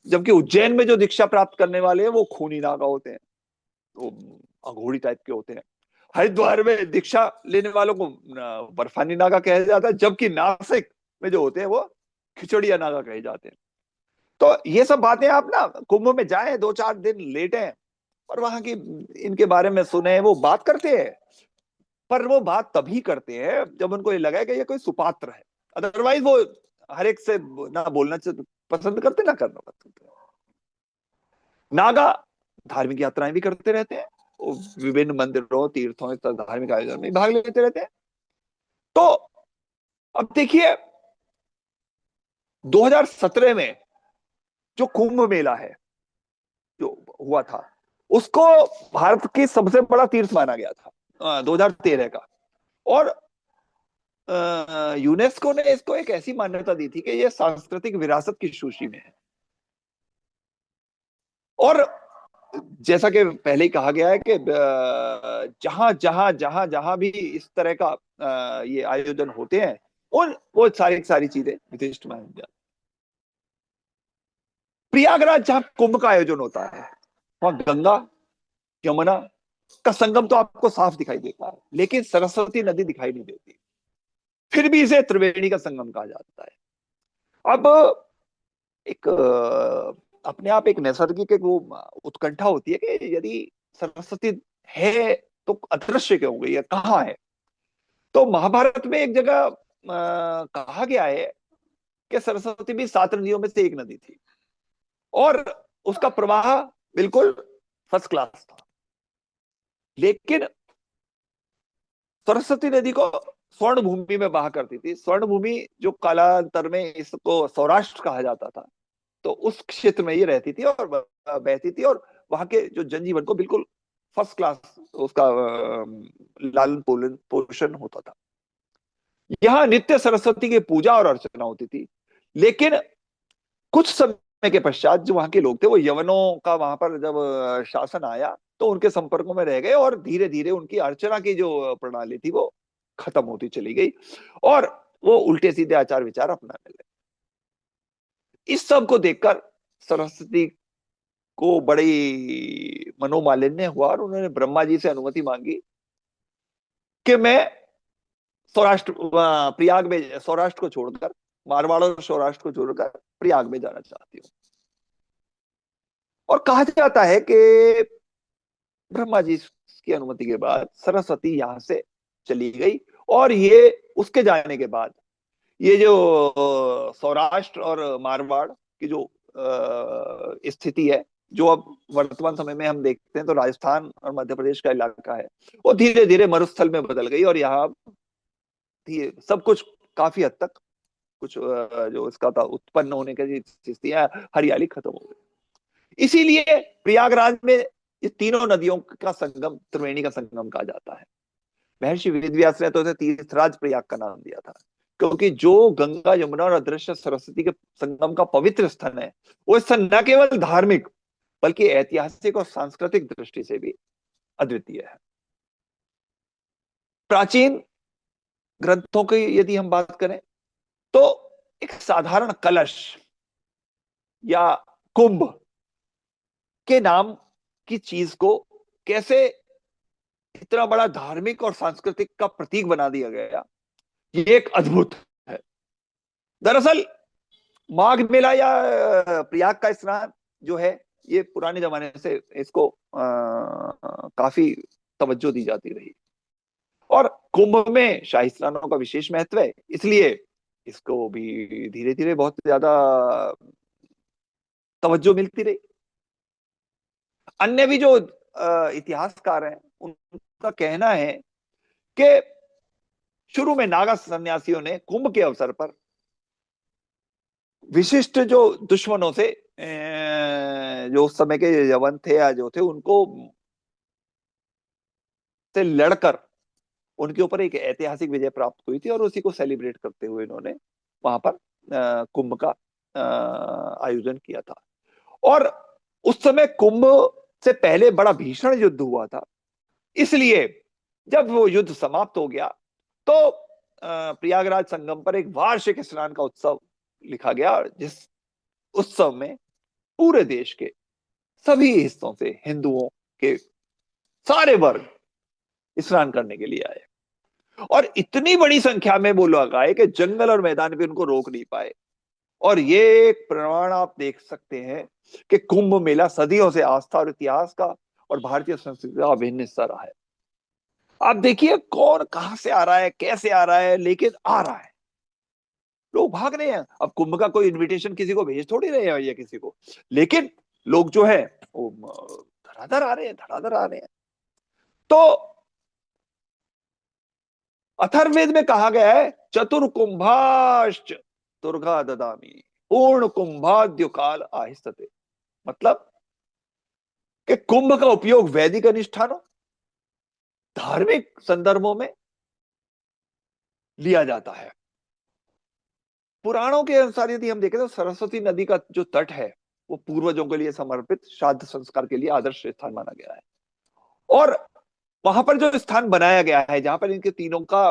जबकि उज्जैन में जो दीक्षा प्राप्त करने वाले हैं वो खूनी नागा होते हैं, वो अघोरी टाइप के होते हैं। हरिद्वार में दीक्षा लेने वालों को बर्फानी नागा कहा जाता है, जबकि नासिक में जो होते हैं वो खिचड़िया नागा कहे जाते हैं। तो ये सब बातें आप ना कुंभ में जाएं, 2-4 दिन लेटें और वहां की इनके बारे में सुने, वो बात करते हैं। पर वो बात तभी करते हैं जब उनको ये लगा कि ये कोई सुपात्र है, अदरवाइज वो हर एक से ना बोलना पसंद करते ना करना पसंद करते। नागा धार्मिक यात्राएं भी करते रहते हैं, वो विभिन्न मंदिरों तीर्थों धार्मिक आयोजन में भाग लेते रहते हैं। तो अब देखिए, 2017 में जो कुंभ मेला है जो हुआ था, उसको भारत की सबसे बड़ा तीर्थ माना गया था 2013 का। और यूनेस्को ने इसको एक ऐसी मान्यता दी थी कि ये सांस्कृतिक विरासत की सूची में है। और जैसा कि पहले ही कहा गया है कि जहां जहां जहां जहां भी इस तरह का ये आयोजन होते हैं, और वो सारी सारी चीजें विशिष्ट मानी जाती। प्रयागराज जहां कुंभ का आयोजन होता है, वहां गंगा यमुना का संगम तो आपको साफ दिखाई देता है, लेकिन सरस्वती नदी दिखाई नहीं देती। फिर भी इसे त्रिवेणी का संगम कहा जाता है। अब एक अपने आप एक नैसर्गिक एक वो उत्कंठा होती है कि यदि सरस्वती है तो अदृश्य क्यों हो गई है, कहाँ है। तो महाभारत में एक जगह कहा गया है कि सरस्वती भी 7 नदियों में से एक नदी थी, और उसका प्रवाह बिल्कुल फर्स्ट क्लास था। लेकिन सरस्वती नदी को स्वर्ण भूमि में बहा करती थी। स्वर्ण भूमि जो कालांतर में इसको सौराष्ट्र कहा जाता था, तो उस क्षेत्र में ये रहती थी और बहती थी, और वहां के जो जनजीवन को बिल्कुल फर्स्ट क्लास उसका लालन पालन पोषण होता था। यहाँ नित्य सरस्वती की पूजा और अर्चना होती थी। लेकिन कुछ समय के पश्चात जो वहां के लोग थे, वो यवनों का वहां पर जब शासन आया तो उनके संपर्कों में रह गए, और धीरे धीरे उनकी अर्चना की जो प्रणाली थी वो खत्म होती चली गई, और वो उल्टे सीधे आचार विचार अपनाने लगे। इस सब को देखकर सरस्वती को बड़ी मनोमालिन्य हुआ और उन्होंने ब्रह्मा जी से अनुमति मांगी कि मैं सौराष्ट्र प्रयाग में, सौराष्ट्र को छोड़कर, मारवाड़ और सौराष्ट्र को छोड़कर प्रयाग में जाना चाहती हूँ। और कहा जाता है कि ब्रह्मा जी की अनुमति के बाद सरस्वती यहां से चली गई, और ये उसके जाने के बाद ये जो सौराष्ट्र और मारवाड़ की जो स्थिति है, जो अब वर्तमान समय में हम देखते हैं तो राजस्थान और मध्य प्रदेश का इलाका है, वो धीरे धीरे मरुस्थल में बदल गई, और यहाँ सब कुछ काफी हद तक कुछ जो इसका था उत्पन्न होने की स्थितियां, हरियाली खत्म हो गई। इसीलिए प्रयागराज में ये तीनों नदियों का संगम, त्रिवेणी का संगम कहा जाता है। महर्षि वेदव्यास ने तो इसे तीर्थराज प्रयाग का नाम दिया था, क्योंकि जो गंगा यमुना और अदृश्य सरस्वती के संगम का पवित्र स्थान है, वो स्थान न केवल धार्मिक बल्कि ऐतिहासिक और सांस्कृतिक दृष्टि से भी अद्वितीय है। प्राचीन ग्रंथों की यदि हम बात करें तो एक साधारण कलश या कुंभ के नाम की चीज को कैसे इतना बड़ा धार्मिक और सांस्कृतिक का प्रतीक बना दिया गया, ये एक अद्भुत है। दरअसल माघ मेला या प्रयाग का स्नान जो है, ये पुराने जमाने से इसको काफी तवज्जो दी जाती रही, और कुंभ में शाही स्नानों का विशेष महत्व है, इसलिए इसको भी धीरे धीरे बहुत ज्यादा तवज्जो मिलती रही। अन्य भी जो इतिहासकार हैं, उनका कहना है कि शुरू में नागा सन्यासियों ने कुंभ के अवसर पर विशिष्ट जो दुश्मनों से, जो उस समय के यवन थे या जो थे, उनको से लड़कर उनके ऊपर एक ऐतिहासिक विजय प्राप्त हुई थी, और उसी को सेलिब्रेट करते हुए इन्होंने वहां पर कुंभ का आयोजन किया था। और उस समय कुंभ से पहले बड़ा भीषण युद्ध हुआ था, इसलिए जब वो युद्ध समाप्त हो गया तो प्रयागराज संगम पर एक वार्षिक स्नान का उत्सव लिखा गया, जिस उत्सव में पूरे देश के सभी हिस्सों से हिंदुओं के सारे वर्ग स्नान करने के लिए आए, और इतनी बड़ी संख्या में वो लोग आए कि जंगल और मैदान भी उनको रोक नहीं पाए। और ये एक प्रमाण आप देख सकते हैं कि कुंभ मेला सदियों से आस्था और इतिहास का और भारतीय संस्कृति का अभिन्न हिस्सा रहा है। आप देखिए कौन कहां से आ रहा है, कैसे आ रहा है, लेकिन आ रहा है, लोग भाग रहे हैं। अब कुंभ का कोई इनविटेशन किसी को भेज थोड़ी रहे हैं या किसी को, लेकिन लोग जो है वो धड़ाधड़ आ रहे हैं, धड़ाधड़ आ रहे हैं। तो अथर्ववेद में कहा गया है, चतुर कुंभाश्च दुर्गा ददामी पूर्ण कुंभाद्य काल आहिस्ते, मतलब कि कुंभ का उपयोग वैदिक अनुष्ठानों, धार्मिक संदर्भों में लिया जाता है। पुराणों के अनुसार यदि हम देखें तो सरस्वती नदी का जो तट है, वो पूर्वजों के लिए समर्पित श्राद्ध संस्कार के लिए आदर्श स्थान माना गया है, और वहां पर जो स्थान बनाया गया है जहां पर इनके तीनों का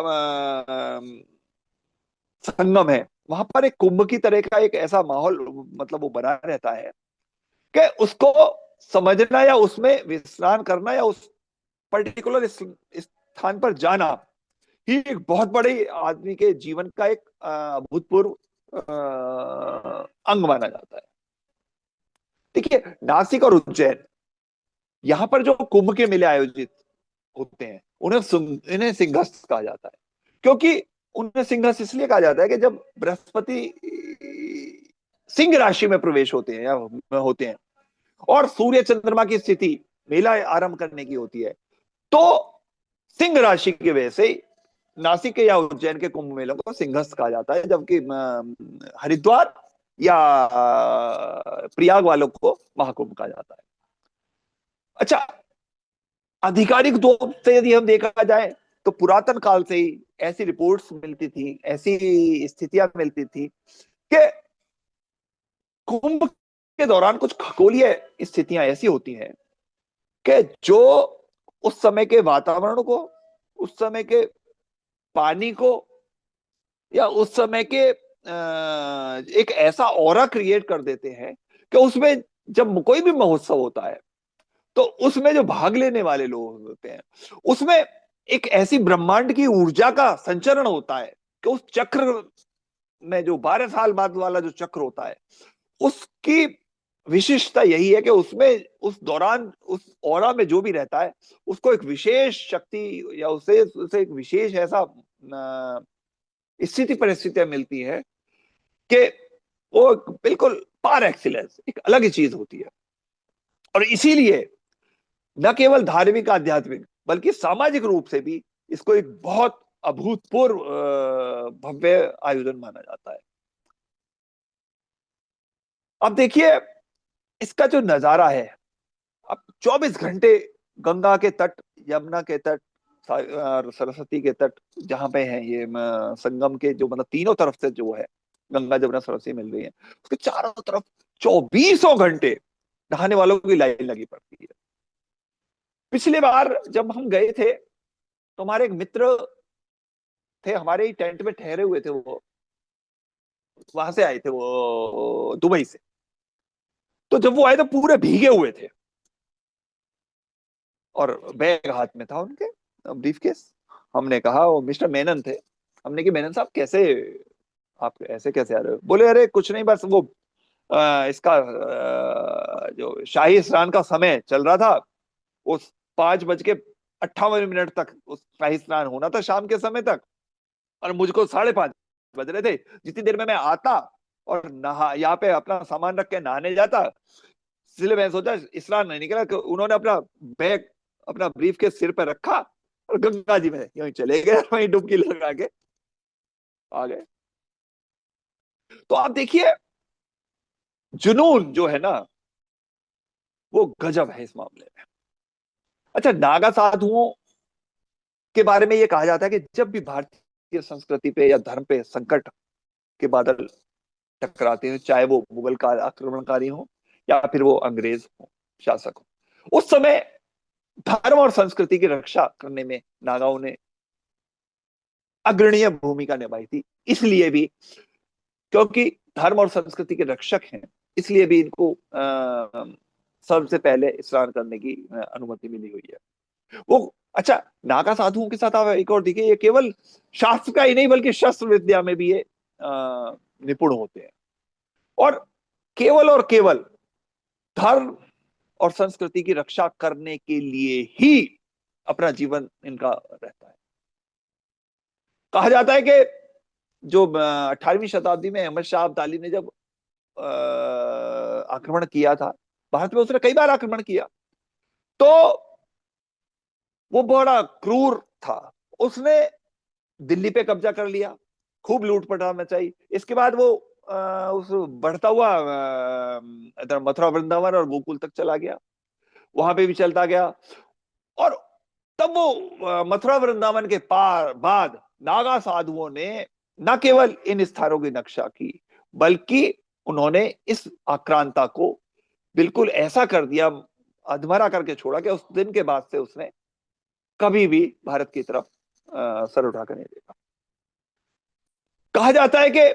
संगम है, वहां पर एक कुंभ की तरह का एक ऐसा माहौल मतलब वो बना रहता है कि उसको समझना या उसमें स्नान करना या उस पर्टिकुलर स्थान पर जाना ही एक बहुत बड़े आदमी के जीवन का एक अभूतपूर्व अंग माना जाता है। देखिए नासिक और उज्जैन, यहाँ पर जो कुंभ के मेले आयोजित होते हैं इन्हें सिंहस्थ कहा जाता है, क्योंकि उन्हें सिंहस्थ इसलिए कहा जाता है कि जब बृहस्पति सिंह राशि में प्रवेश होते हैं या होते हैं और सूर्य चंद्रमा की स्थिति मेला आरंभ करने की होती है, तो सिंह राशि की वजह से नासिक के या उज्जैन के कुंभ मेलों को सिंहस्थ कहा जाता है, जबकि हरिद्वार या प्रयाग वालों को महाकुंभ कहा जाता है। अच्छा, आधिकारिक तौर से यदि हम देखा जाए तो पुरातन काल से ही ऐसी रिपोर्ट्स मिलती थी, ऐसी स्थितियां मिलती थी कि कुंभ के दौरान कुछ खगोलीय स्थितियां ऐसी होती हैं कि जो उस समय के वातावरण को, उस समय के पानी को, या उस समय के एक ऐसा ऑरा क्रिएट कर देते हैं कि उसमें जब कोई भी महोत्सव होता है तो उसमें जो भाग लेने वाले लोग होते हैं उसमें एक ऐसी ब्रह्मांड की ऊर्जा का संचरण होता है कि उस चक्र में जो 12 साल बाद वाला जो चक्र होता है उसकी विशिष्टता यही है कि उसमें उस दौरान उस ऑरा में जो भी रहता है उसको एक विशेष शक्ति या उसे उसे एक विशेष ऐसा स्थिति परिस्थितियां मिलती है कि वो बिल्कुल पार एक्सीलेंस एक अलग ही चीज होती है। और इसीलिए न केवल धार्मिक आध्यात्मिक बल्कि सामाजिक रूप से भी इसको एक बहुत अभूतपूर्व भव्य आयोजन माना जाता है। अब देखिए इसका जो नजारा है, अब 24 घंटे गंगा के तट, यमुना के तट, सरस्वती के तट जहां पे है ये संगम के जो मतलब तीनों तरफ से जो है गंगा जमुना सरस्वती मिल रही है उसके चारों तरफ 24 घंटे नहाने वालों की लाइन लगी पड़ती है। पिछली बार जब हम गए थे तो हमारे एक मित्र थे, हमारे ही टेंट में ठहरे हुए थे, वो वहां से आए थे, वो दुबई से। तो जब वो आए तो पूरे भीगे हुए थे और बैग हाथ में था उनके, ब्रीफ केस। हमने कहा, वो मिस्टर मेनन थे, हमने कि मेनन साहब कैसे, आप ऐसे कैसे आ रहे हो? बोले अरे कुछ नहीं, बस वो इसका जो शाही स्नान का समय चल रहा था, उस 5:58 तक उस शाही स्नान होना था शाम के समय तक, और मुझको 5:30 बज रहे थे। जितनी देर में मैं आता और नहा यहाँ पे अपना सामान रख के नहाने जाता, इसलिए मैं सोचा स्नान नहीं निकला, उन्होंने अपना बैग अपना ब्रीफ के सिर पे रखा और गंगा जी में यूं चले गए, वहीं डुबकी लगा के आ गए। तो आप देखिए जुनून जो है ना वो गजब है इस मामले में। अच्छा, नागा साधुओं के बारे में ये कहा जाता है कि जब भी भारतीय संस्कृति पे या धर्म पे संकट के बादल टकराते हैं, चाहे वो मुगल का आक्रमणकारी हो या फिर वो अंग्रेज हो, शासक हो, उस समय धर्म और संस्कृति की रक्षा करने में नागाओं ने अग्रणीय भूमिका निभाई थी। इसलिए भी, क्योंकि धर्म और संस्कृति के रक्षक हैं, इसलिए भी इनको सबसे पहले स्नान करने की अनुमति मिली हुई है। वो अच्छा, नागा साधुओं के साथ आप एक और देखिए, ये केवल शास्त्र का ही नहीं बल्कि शस्त्र विद्या में भी ये निपुण होते हैं, और केवल धर्म और संस्कृति की रक्षा करने के लिए ही अपना जीवन इनका रहता है। कहा जाता है कि जो 18वीं शताब्दी में अहमद शाह अब्दाली ने जब आक्रमण किया था भारत में, उसने कई बार आक्रमण किया, तो वो बड़ा क्रूर था। उसने दिल्ली पे कब्जा कर लिया, खूब लूटपटा मचाई। इसके बाद वो उस बढ़ता हुआ इधर मथुरा वृंदावन और गोकुल तक चला गया, वहां पे भी चलता गया। और तब वो मथुरा वृंदावन के पार बाद नागा साधुओं ने न केवल इन स्थानों की नक्शा की, बल्कि उन्होंने इस आक्रांता को बिल्कुल ऐसा कर दिया, अधमरा करके छोड़ा कि उस दिन के बाद से उसने कभी भी भारत की तरफ सर उठाकर नहीं देखा। कहा जाता है कि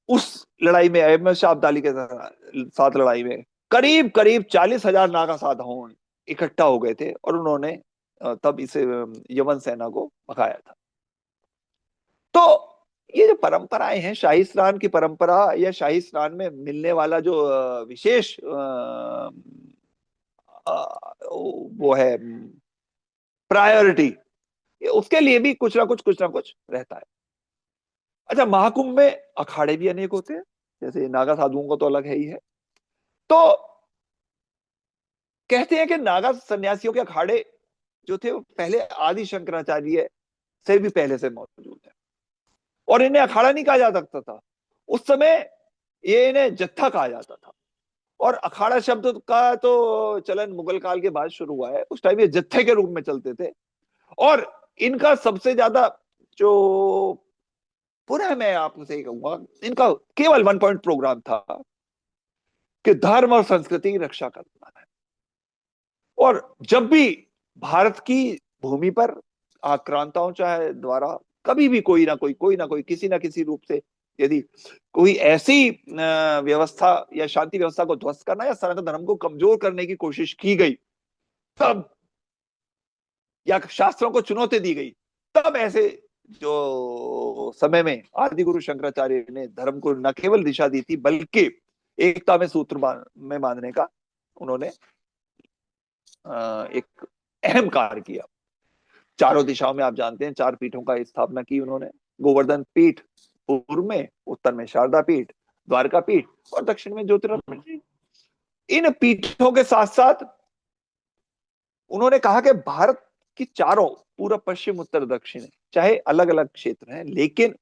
उस लड़ाई में, अहमद शाह अब्दाली के साथ लड़ाई में, करीब करीब 40,000 नागा साधु इकट्ठा हो गए थे और उन्होंने तब इसे यमन सेना को भगाया था। तो ये जो परंपराएं हैं, शाही स्नान की परंपरा या शाही स्नान में मिलने वाला जो विशेष वो है प्रायोरिटी, उसके लिए भी कुछ ना कुछ रहता है। अच्छा, महाकुंभ में अखाड़े भी अनेक होते हैं, जैसे नागा साधुओं को तो अलग है ही है। तो कहते हैं कि नागा सन्यासियों के अखाड़े जो थे वो पहले आदि शंकराचार्य से भी पहले से मौजूद है, और इन्हें अखाड़ा नहीं कहा जा सकता था उस समय, ये इन्हें जत्था कहा जाता था। और अखाड़ा शब्द का तो चलन मुगल काल के बाद शुरू हुआ है, उस टाइम ये जत्थे के रूप में चलते थे। और इनका सबसे ज्यादा जो, पुनः मैं आपसे कहूंगा, इनका केवल 1 पॉइंट प्रोग्राम था कि धर्म और संस्कृति की रक्षा करना है। और जब भी भारत की भूमि पर आक्रांताओं चाहे द्वारा कभी भी कोई ना कोई किसी ना किसी रूप से यदि कोई ऐसी व्यवस्था या शांति व्यवस्था को ध्वस्त करना या सनातन धर्म को कमजोर करने की कोशिश की गई तब, या शास्त्रों को चुनौती दी गई तब, ऐसे जो समय में आदि गुरु शंकराचार्य ने धर्म को न केवल दिशा दी थी बल्कि एकता में सूत्र में बांधने का उन्होंने एक अहम कार्य किया। चारों दिशाओं में आप जानते हैं 4 पीठों का स्थापना की उन्होंने। गोवर्धन पीठ पूर्व में, उत्तर में शारदा पीठ, द्वारका पीठ और दक्षिण में ज्योतिर्मय पीठ। इन पीठों के साथ साथ उन्होंने कहा कि भारत की चारों, पूर्व पश्चिम उत्तर दक्षिण, चाहे अलग अलग क्षेत्र हैं लेकिन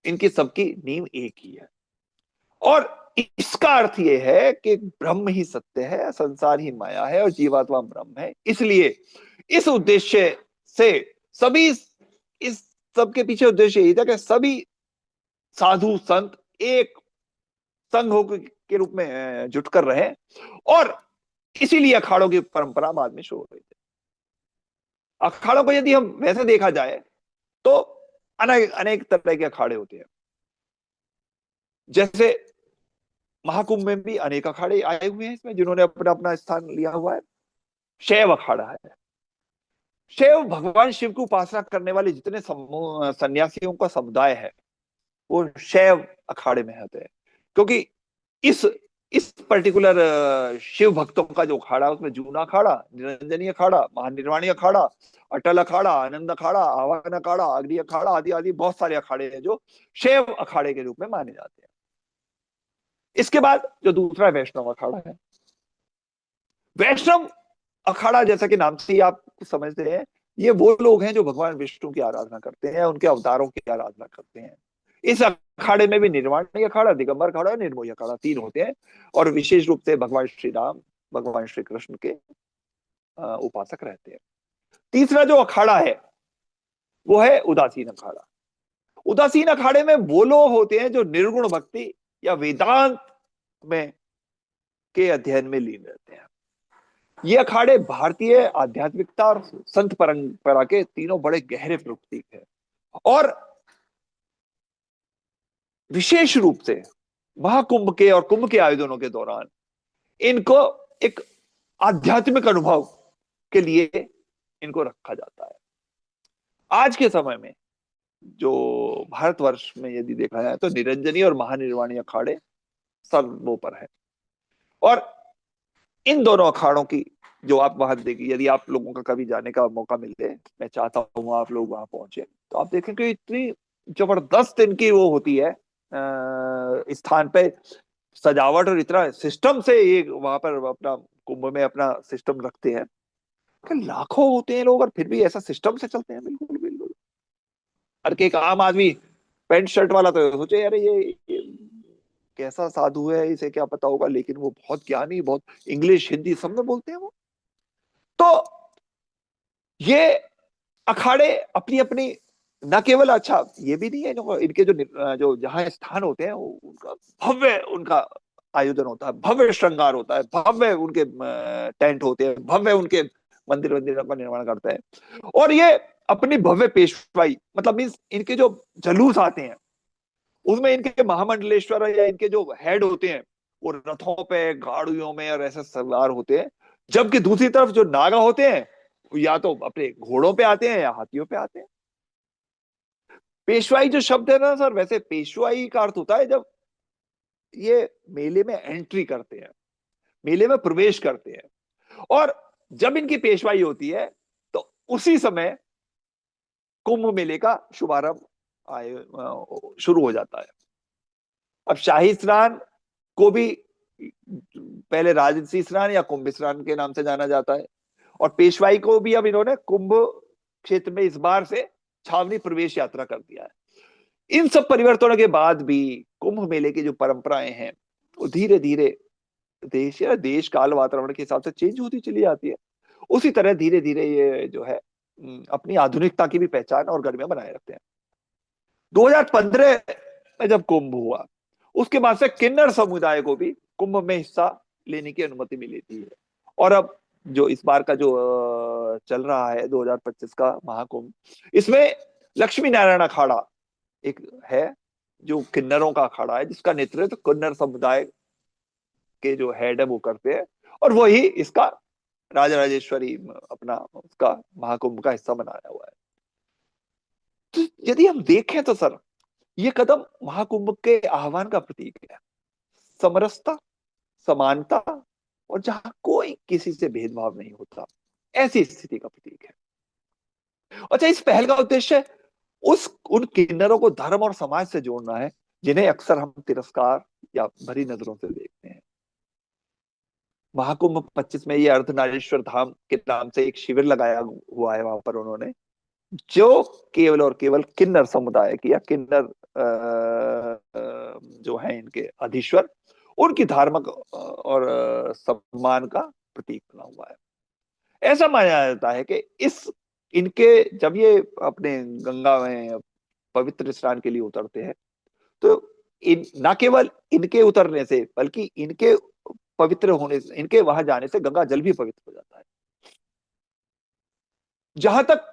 इनकी सबकी नींव एक ही है। और इसका अर्थ यह है कि ब्रह्म ही सत्य है, संसार ही माया है और जीवात्मा ब्रह्म है। इसलिए इस उद्देश्य से सभी, इस सब के पीछे उद्देश्य यही था कि सभी साधु संत एक संघ के रूप में जुटकर रहे, और इसीलिए अखाड़ों की परंपरा बाद में शुरू हुई थी। अखाड़ों को यदि हम वैसे देखा जाए तो अनेक अनेक तरह के अखाड़े होते हैं। जैसे महाकुंभ में भी अनेक अखाड़े आए हुए हैं इसमें, जिन्होंने अपना अपना स्थान लिया हुआ है। शैव अखाड़ा है। शैव भगवान शिव की उपासना करने वाले जितने समूह सन्यासियों का समुदाय है वो शैव अखाड़े में होते हैं, क्योंकि इस इस पर्टिकुलर शिव भक्तों का जो अखाड़ा है उसमें जूना अखाड़ा, निरंजनी अखाड़ा, महानिर्वाणी अखाड़ा, अटल अखाड़ा, आनंद अखाड़ा, आवाहन अखाड़ा, अग्नि अखाड़ा आदि आदि बहुत सारे अखाड़े हैं जो शैव अखाड़े के रूप में माने जाते हैं। इसके बाद जो दूसरा वैष्णव अखाड़ा है। वैष्णव अखाड़ा जैसा कि नाम से ही आप समझते हैं, ये वो लोग हैं जो भगवान विष्णु की आराधना करते हैं, उनके अवतारों की आराधना करते हैं। इस अखाड़े में भी निर्वाणी अखाड़ा, दिगंबर अखाड़ा और निर्मोही अखाड़ा 3 होते हैं, और विशेष रूप से भगवान श्री राम, भगवान श्री कृष्ण के उपासक रहते हैं। तीसरा जो अखाड़ा है वो है उदासीन अखाड़ा। उदासीन अखाड़े में वो लोग होते हैं जो निर्गुण भक्ति या वेदांत में के अध्ययन में लीन रहते हैं। ये अखाड़े भारतीय आध्यात्मिकता और संत परंपरा के तीनों बड़े गहरे प्रतीक हैं, और विशेष रूप से महाकुंभ के और कुंभ के आयोजनों के दौरान इनको एक आध्यात्मिक अनुभव के लिए इनको रखा जाता है। आज के समय में जो भारतवर्ष में यदि देखा जाए तो निरंजनी और महानिर्वाणी अखाड़े सर्वोपर है, और इन दोनों अखाड़ों की जो आप वहां देखिए, यदि आप लोगों का कभी जाने का मौका मिले, मैं चाहता हूँ आप लोग वहां पहुंचे, तो आप देखेंगे इतनी जबरदस्त इनकी वो होती है स्थान पे सजावट, और इतना सिस्टम से ये वहां पर अपना कुंभ में अपना सिस्टम रखते हैं कि लाखों होते हैं लोग और फिर भी ऐसा सिस्टम से चलते हैं। बिल्कुल बिल्कुल। और एक आम आदमी पैंट शर्ट वाला तो सोचे अरे ये कैसा साधु है, इसे क्या पता होगा, लेकिन वो बहुत ज्ञानी, बहुत इंग्लिश हिंदी सब में बोलते हैं वो। तो ये अखाड़े अपनी अपनी न केवल, अच्छा ये भी नहीं है, इनके जो जो जहां स्थान होते हैं उनका भव्य उनका आयोजन होता है, भव्य श्रृंगार होता है, भव्य उनके टेंट होते हैं, भव्य उनके मंदिर मंदिरों का निर्माण करते हैं, और ये अपनी भव्य पेशवाई, मतलब मीन्स इनके जो जलूस आते हैं उसमें इनके महामंडलेश्वर या इनके जो हेड होते हैं वो रथों पे, गाड़ियों में और ऐसे सवार होते हैं, जबकि दूसरी तरफ जो नागा होते हैं या तो अपने घोड़ों पे आते हैं या हाथियों पे आते हैं। पेशवाई जो शब्द है ना सर, वैसे पेशवाई का अर्थ होता है जब ये मेले में एंट्री करते हैं, मेले में प्रवेश करते हैं, और जब इनकी पेशवाई होती है तो उसी समय कुंभ मेले का शुभारंभ शुरू हो जाता है। अब शाही स्नान को भी पहले राजसी स्नान या कुंभ स्नान के नाम से जाना जाता है, और पेशवाई को भी अब इन्होंने कुंभ क्षेत्र में इस बार से छावनी प्रवेश यात्रा कर दिया है। इन सब परिवर्तनों के बाद भी कुंभ मेले की जो परंपराएं हैं वो धीरे धीरे देश काल वातावरण के हिसाब से चेंज होती चली जाती है। उसी तरह धीरे धीरे ये जो है अपनी आधुनिकता की भी पहचान और गरिमा बनाए रखते हैं। 2015 में जब कुंभ हुआ उसके बाद से किन्नर समुदाय को भी कुंभ में हिस्सा लेने की अनुमति मिली थी, और अब जो इस बार का जो चल रहा है 2025 का महाकुंभ, इसमें लक्ष्मी नारायण अखाड़ा एक है जो किन्नरों का अखाड़ा है, जिसका नेतृत्व किन्नर समुदाय के जो हेड है वो करते हैं, और वही इसका राजराजेश्वरी अपना उसका महाकुंभ का हिस्सा बनाया हुआ है। तो यदि हम देखें तो सर, ये कदम महाकुंभ के आह्वान का प्रतीक है। समरसता, समानता, और जहां कोई किसी से भेदभाव नहीं होता, ऐसी स्थिति का प्रतीक है। अच्छा, इस पहल का उद्देश्य उस उन किन्नरों को धर्म और समाज से जोड़ना है, जिन्हें अक्सर हम तिरस्कार या भरी नजरों से देखते हैं। महाकुंभ 25 में ये अर्धनारीश्वर धाम के नाम से एक शिविर लगाया हुआ है वहां पर उन्होंने, जो केवल और केवल किन्नर समुदाय की या किन्नर जो है इनके अधीश्वर, उनकी धार्मिक और सम्मान का प्रतीक बना हुआ है। ऐसा माना जाता है कि इस इनके जब ये अपने गंगा में पवित्र स्नान के लिए उतरते हैं, तो इन न केवल इनके उतरने से, बल्कि इनके पवित्र होने से, इनके वहां जाने से गंगा जल भी पवित्र हो जाता है। जहां तक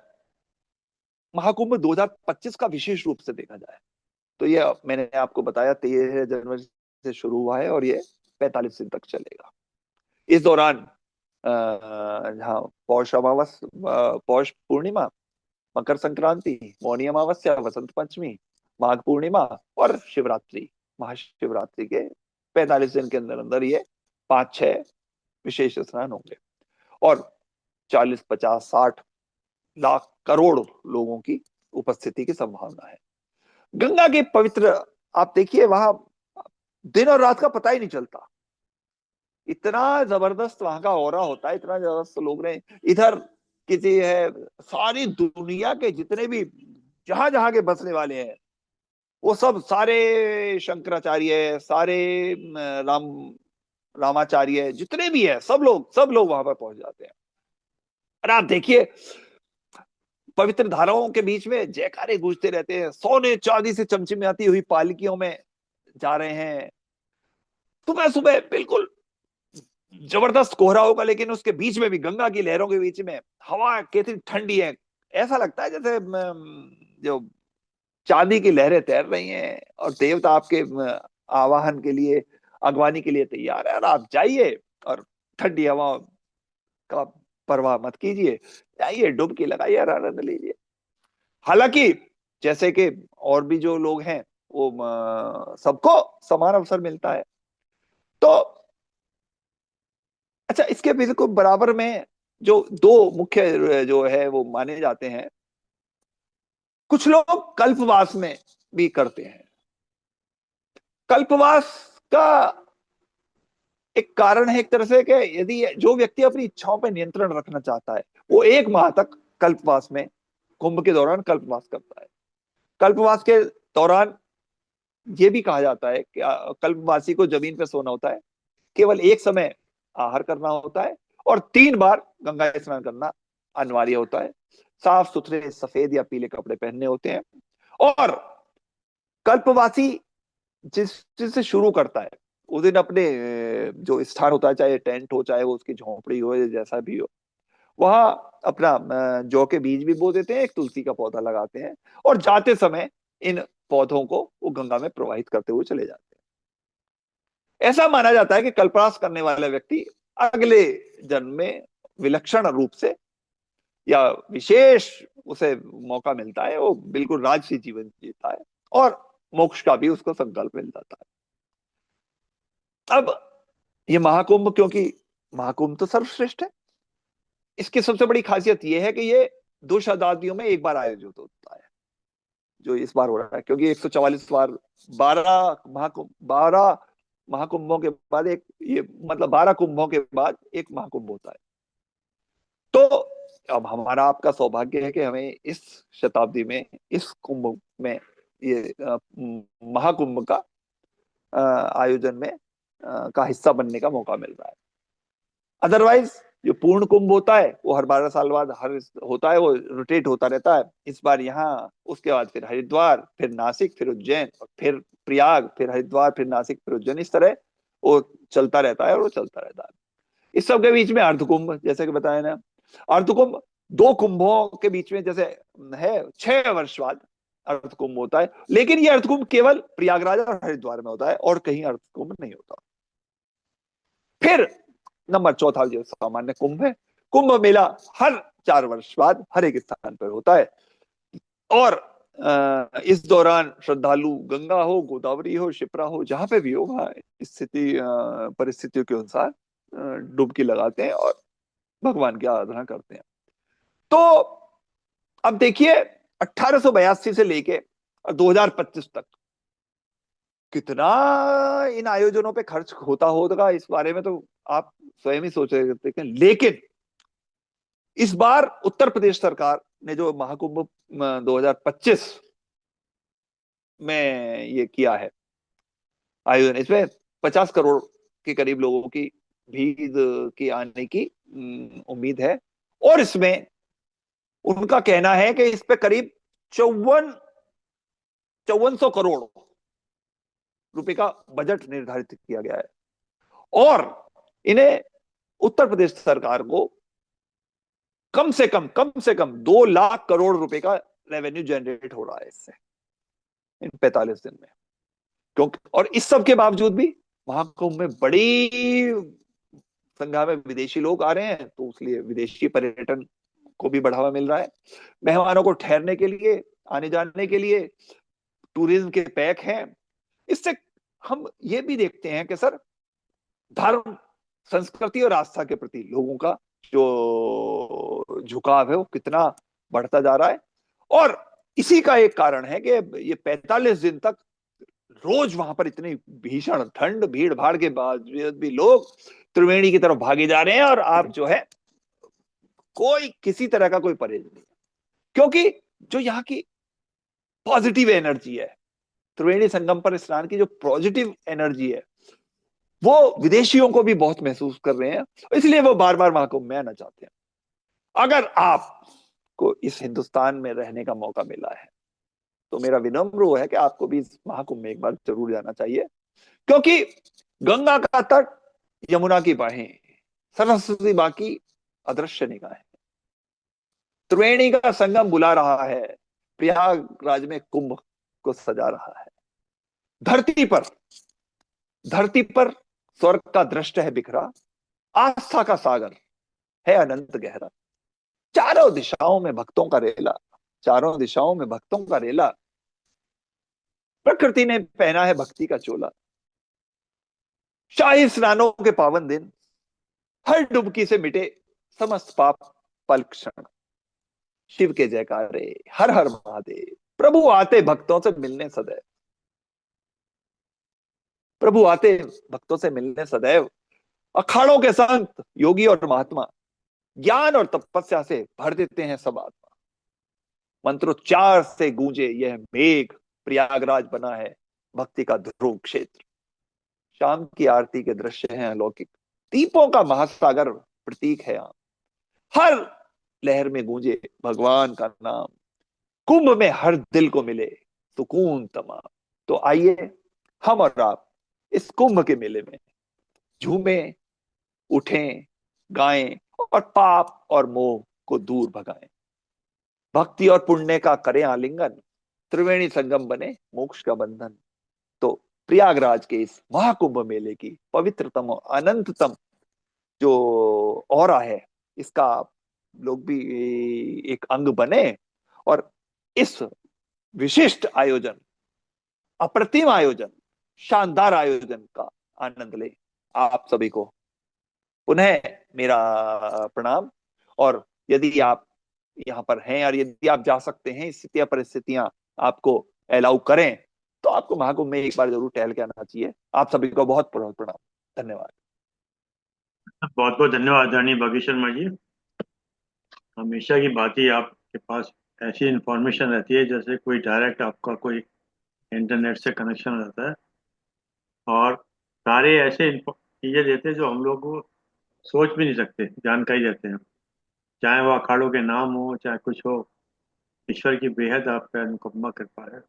महाकुंभ 2025 का विशेष रूप से देखा जाए, तो ये मैंने आपको बताया 13 जनवरी से शुरू हुआ है और ये 45 दिन तक चलेगा। इस दौरान जहाँ पौष अमावस, पौष पूर्णिमा, मकर संक्रांति, मौनी अमावस्या, वसंत पंचमी, माघ पूर्णिमा और शिवरात्रि, महाशिवरात्रि के 45 दिन के अंदर अंदर ये 5-6 विशेष स्नान होंगे, और 40, 50, 60 लाख करोड़ लोगों की उपस्थिति की संभावना है। गंगा के पवित्र, आप देखिए वहां दिन और रात का पता ही नहीं चलता, इतना जबरदस्त वहां का ऑरा होता है, इतना जबरदस्त लोग रहे इधर। किसी है, सारी दुनिया के जितने भी जहां जहां के बसने वाले हैं, वो सब सारे शंकराचार्य, सारे राम रामाचार्य, जितने भी है सब लोग वहां पर पहुंच जाते हैं। और आप देखिए पवित्र धाराओं के बीच में जयकारे गूंजते रहते हैं, सोने चांदी से चमचमाती हुई पालकियों में जा रहे हैं। सुबह सुबह बिल्कुल जबरदस्त कोहरा होगा, लेकिन उसके बीच में भी, गंगा की लहरों के बीच में हवा कितनी ठंडी है, ऐसा लगता है जैसे जो चांदी की लहरें तैर रही हैं, और देवता आपके आवाहन के लिए, अगवानी के लिए तैयार है। और आप जाइए और ठंडी हवा का परवाह मत कीजिए, जाइए डुबकी लगाइए और आनंद लीजिए। हालांकि जैसे कि और भी जो लोग हैं, वो सबको समान अवसर मिलता है। तो अच्छा, इसके बिल्कुल बराबर में जो दो मुख्य जो है वो माने जाते हैं, कुछ लोग कल्पवास में भी करते हैं। कल्पवास का एक कारण है एक तरह से कि यदि जो व्यक्ति अपनी इच्छाओं पर नियंत्रण रखना चाहता है, वो 1 माह तक कल्पवास में, कुंभ के दौरान कल्पवास करता है। कल्पवास के दौरान ये भी कहा जाता है कि कल्पवासी को जमीन पर सोना होता है, केवल एक समय आहार करना होता है, और 3 बार गंगा स्नान करना अनिवार्य होता है। साफ सुथरे सफेद या पीले कपड़े पहनने होते हैं, और कल्पवासी जिससे शुरू करता है, उस दिन अपने जो स्थान होता है, चाहे टेंट हो, चाहे वो उसकी झोंपड़ी हो, या जैसा भी हो, वहां अपना जौ के बीज भी बो देते हैं, एक तुलसी का पौधा लगाते हैं, और जाते समय इन पौधों को वो गंगा में प्रवाहित करते हुए चले जाते हैं। ऐसा माना जाता है कि कल्पवास करने वाला व्यक्ति अगले जन्म में विलक्षण रूप से या विशेष उसे मौका मिलता है, वो बिल्कुल राजसी जीवन जीता है, और मोक्ष का भी उसको संकल्प मिल जाता है। अब ये महाकुंभ, क्योंकि महाकुंभ तो सर्वश्रेष्ठ है, इसकी सबसे बड़ी खासियत यह है कि ये 2 शताब्दियों में एक बार आयोजित होता है, जो इस बार हो रहा है, क्योंकि 144 बार, 12 महाकुंभों के बाद एक, ये मतलब 12 कुंभों के बाद एक महाकुंभ होता है। तो अब हमारा आपका सौभाग्य है कि हमें इस शताब्दी में, इस कुंभ में, ये महाकुंभ का आयोजन में का हिस्सा बनने का मौका मिल रहा है। अदरवाइज जो पूर्ण कुंभ होता है वो हर 12 साल बाद हर होता है, वो रोटेट होता रहता है। इस बार यहाँ, उसके बाद फिर हरिद्वार, फिर नासिक, फिर उज्जैन, और फिर प्रयाग, फिर हरिद्वार, फिर नासिक, फिर उज्जैन, इस तरह वो चलता रहता है, और वो चलता रहता है। इस सब के बीच में अर्धकुंभ, जैसे कि बताया ना, अर्धकुंभ 2 कुंभों के बीच में जैसे है, 6 वर्ष बाद अर्थ कुंभ होता है, लेकिन ये अर्थ कुंभ केवल प्रयागराज और हरिद्वार में होता है और कहीं अर्थ कुंभ नहीं होता। फिर नंबर चौथा जो सामान्य कुंभ है, कुंभ मेला हर 4 वर्ष बाद हर एक स्थान पर होता है, और इस दौरान श्रद्धालु गंगा हो, गोदावरी हो, शिप्रा हो, जहां पे भी हो वहां स्थिति परिस्थितियों के अनुसार डुबकी लगाते हैं और भगवान की आराधना करते हैं। तो अब देखिए 1882 से लेके 2025 तक कितना इन आयोजनों पे खर्च होता होगा, इस बारे में तो आप स्वयं ही सोच रहे थे। लेकिन इस बार उत्तर प्रदेश सरकार ने जो महाकुंभ 2025 में ये किया है आयोजन, इसमें 50 करोड़ के करीब लोगों की भीड़ की आने की उम्मीद है, और इसमें उनका कहना है कि इस पे करीब 5400 करोड़ रुपए का बजट निर्धारित किया गया है, और इन्हें उत्तर प्रदेश सरकार को कम से कम 2 लाख करोड़ रुपए का रेवेन्यू जनरेट हो रहा है इससे इन 45 दिन में। क्योंकि और इस सब के बावजूद भी महाकुंभ में बड़ी संख्या में विदेशी लोग आ रहे हैं, तो इसलिए विदेशी पर्यटन को भी बढ़ावा मिल रहा है। मेहमानों को ठहरने के लिए, आने जाने के लिए टूरिज्म के पैक हैं। इससे हम ये भी देखते हैं कि सर धर्म, संस्कृति और आस्था के प्रति लोगों का जो झुकाव है वो कितना बढ़ता जा रहा है। और इसी का एक कारण है कि ये 45 दिन तक रोज वहां पर इतनी भीषण ठंड, भीड़ भाड़ के बावजूद भी लोग त्रिवेणी की तरफ भागे जा रहे हैं, और आप जो है कोई किसी तरह का कोई परहेज नहीं, क्योंकि जो यहाँ की पॉजिटिव एनर्जी है, त्रिवेणी संगम पर स्नान की जो पॉजिटिव एनर्जी है, वो विदेशियों को भी बहुत महसूस कर रहे हैं, इसलिए वो बार बार महाकुंभ में आना चाहते हैं। अगर आपको इस हिंदुस्तान में रहने का मौका मिला है तो मेरा विनम्र वो है कि आपको भी इस महाकुंभ में एक बार जरूर जाना चाहिए, क्योंकि गंगा का तट, यमुना की बाहें, सरस्वती मां की अदृश्य निगाहें, त्रिवेणी का संगम बुला रहा है, प्रयागराज में कुंभ को सजा रहा है। धरती पर धरती पर स्वर्ग का दृश्य है बिखरा, आस्था का सागर है अनंत गहरा, चारों दिशाओं में भक्तों का रेला, चारों दिशाओं में भक्तों का रेला, प्रकृति ने पहना है भक्ति का चोला। शाही स्नानों के पावन दिन, हर डुबकी से मिटे समस्त पाप पल क्षण, शिव के जयकारे, हर हर महादेव, प्रभु आते भक्तों से मिलने सदैव, प्रभु आते भक्तों से मिलने सदैव, अखाड़ों के संत योगी और महात्मा ज्ञान और तपस्या से भर देते हैं सब आत्मा, मंत्रोच्चार से गूंजे यह मेघ, प्रयागराज बना है भक्ति का ध्रुव क्षेत्र, शाम की आरती के दृश्य हैं अलौकिक, दीपों का महासागर प्रतीक है यहाँ, हर लहर में गूंजे भगवान का नाम, कुंभ में हर दिल को मिले सुकून तमाम। तो आइए हम और आप इस कुंभ के मेले में झूमें, उठें, गाएं और पाप और मोह को दूर भगाएं, भक्ति और पुण्य का करें आलिंगन, त्रिवेणी संगम बने मोक्ष का बंधन। तो प्रयागराज के इस महाकुंभ मेले की पवित्रतम और अनंततम जो औरा है, इसका आप लोग भी एक अंग बने और इस विशिष्ट आयोजन, अप्रतिम आयोजन, शानदार आयोजन का आनंद ले। आप सभी को पुनः मेरा प्रणाम, और यदि आप यहाँ पर हैं और यदि आप जा सकते हैं, स्थितियां परिस्थितियां आपको अलाउ करें, तो आपको महाकुंभ में एक बार जरूर टहल के आना चाहिए। आप सभी को बहुत बहुत प्रणाम, धन्यवाद। बहुत बहुत धन्यवाद रानी बागी शर्मा जी। हमेशा की बात ही आपके पास ऐसी इंफॉर्मेशन रहती है जैसे कोई डायरेक्ट आपका कोई इंटरनेट से कनेक्शन रहता है, और सारे ऐसे चीजें देते हैं जो हम लोग को सोच भी नहीं सकते, जानकारी देते हैं। चाहे वो अखाड़ों के नाम हो, चाहे कुछ हो, ईश्वर की बेहद आप पे अनुकंपा कृपा है।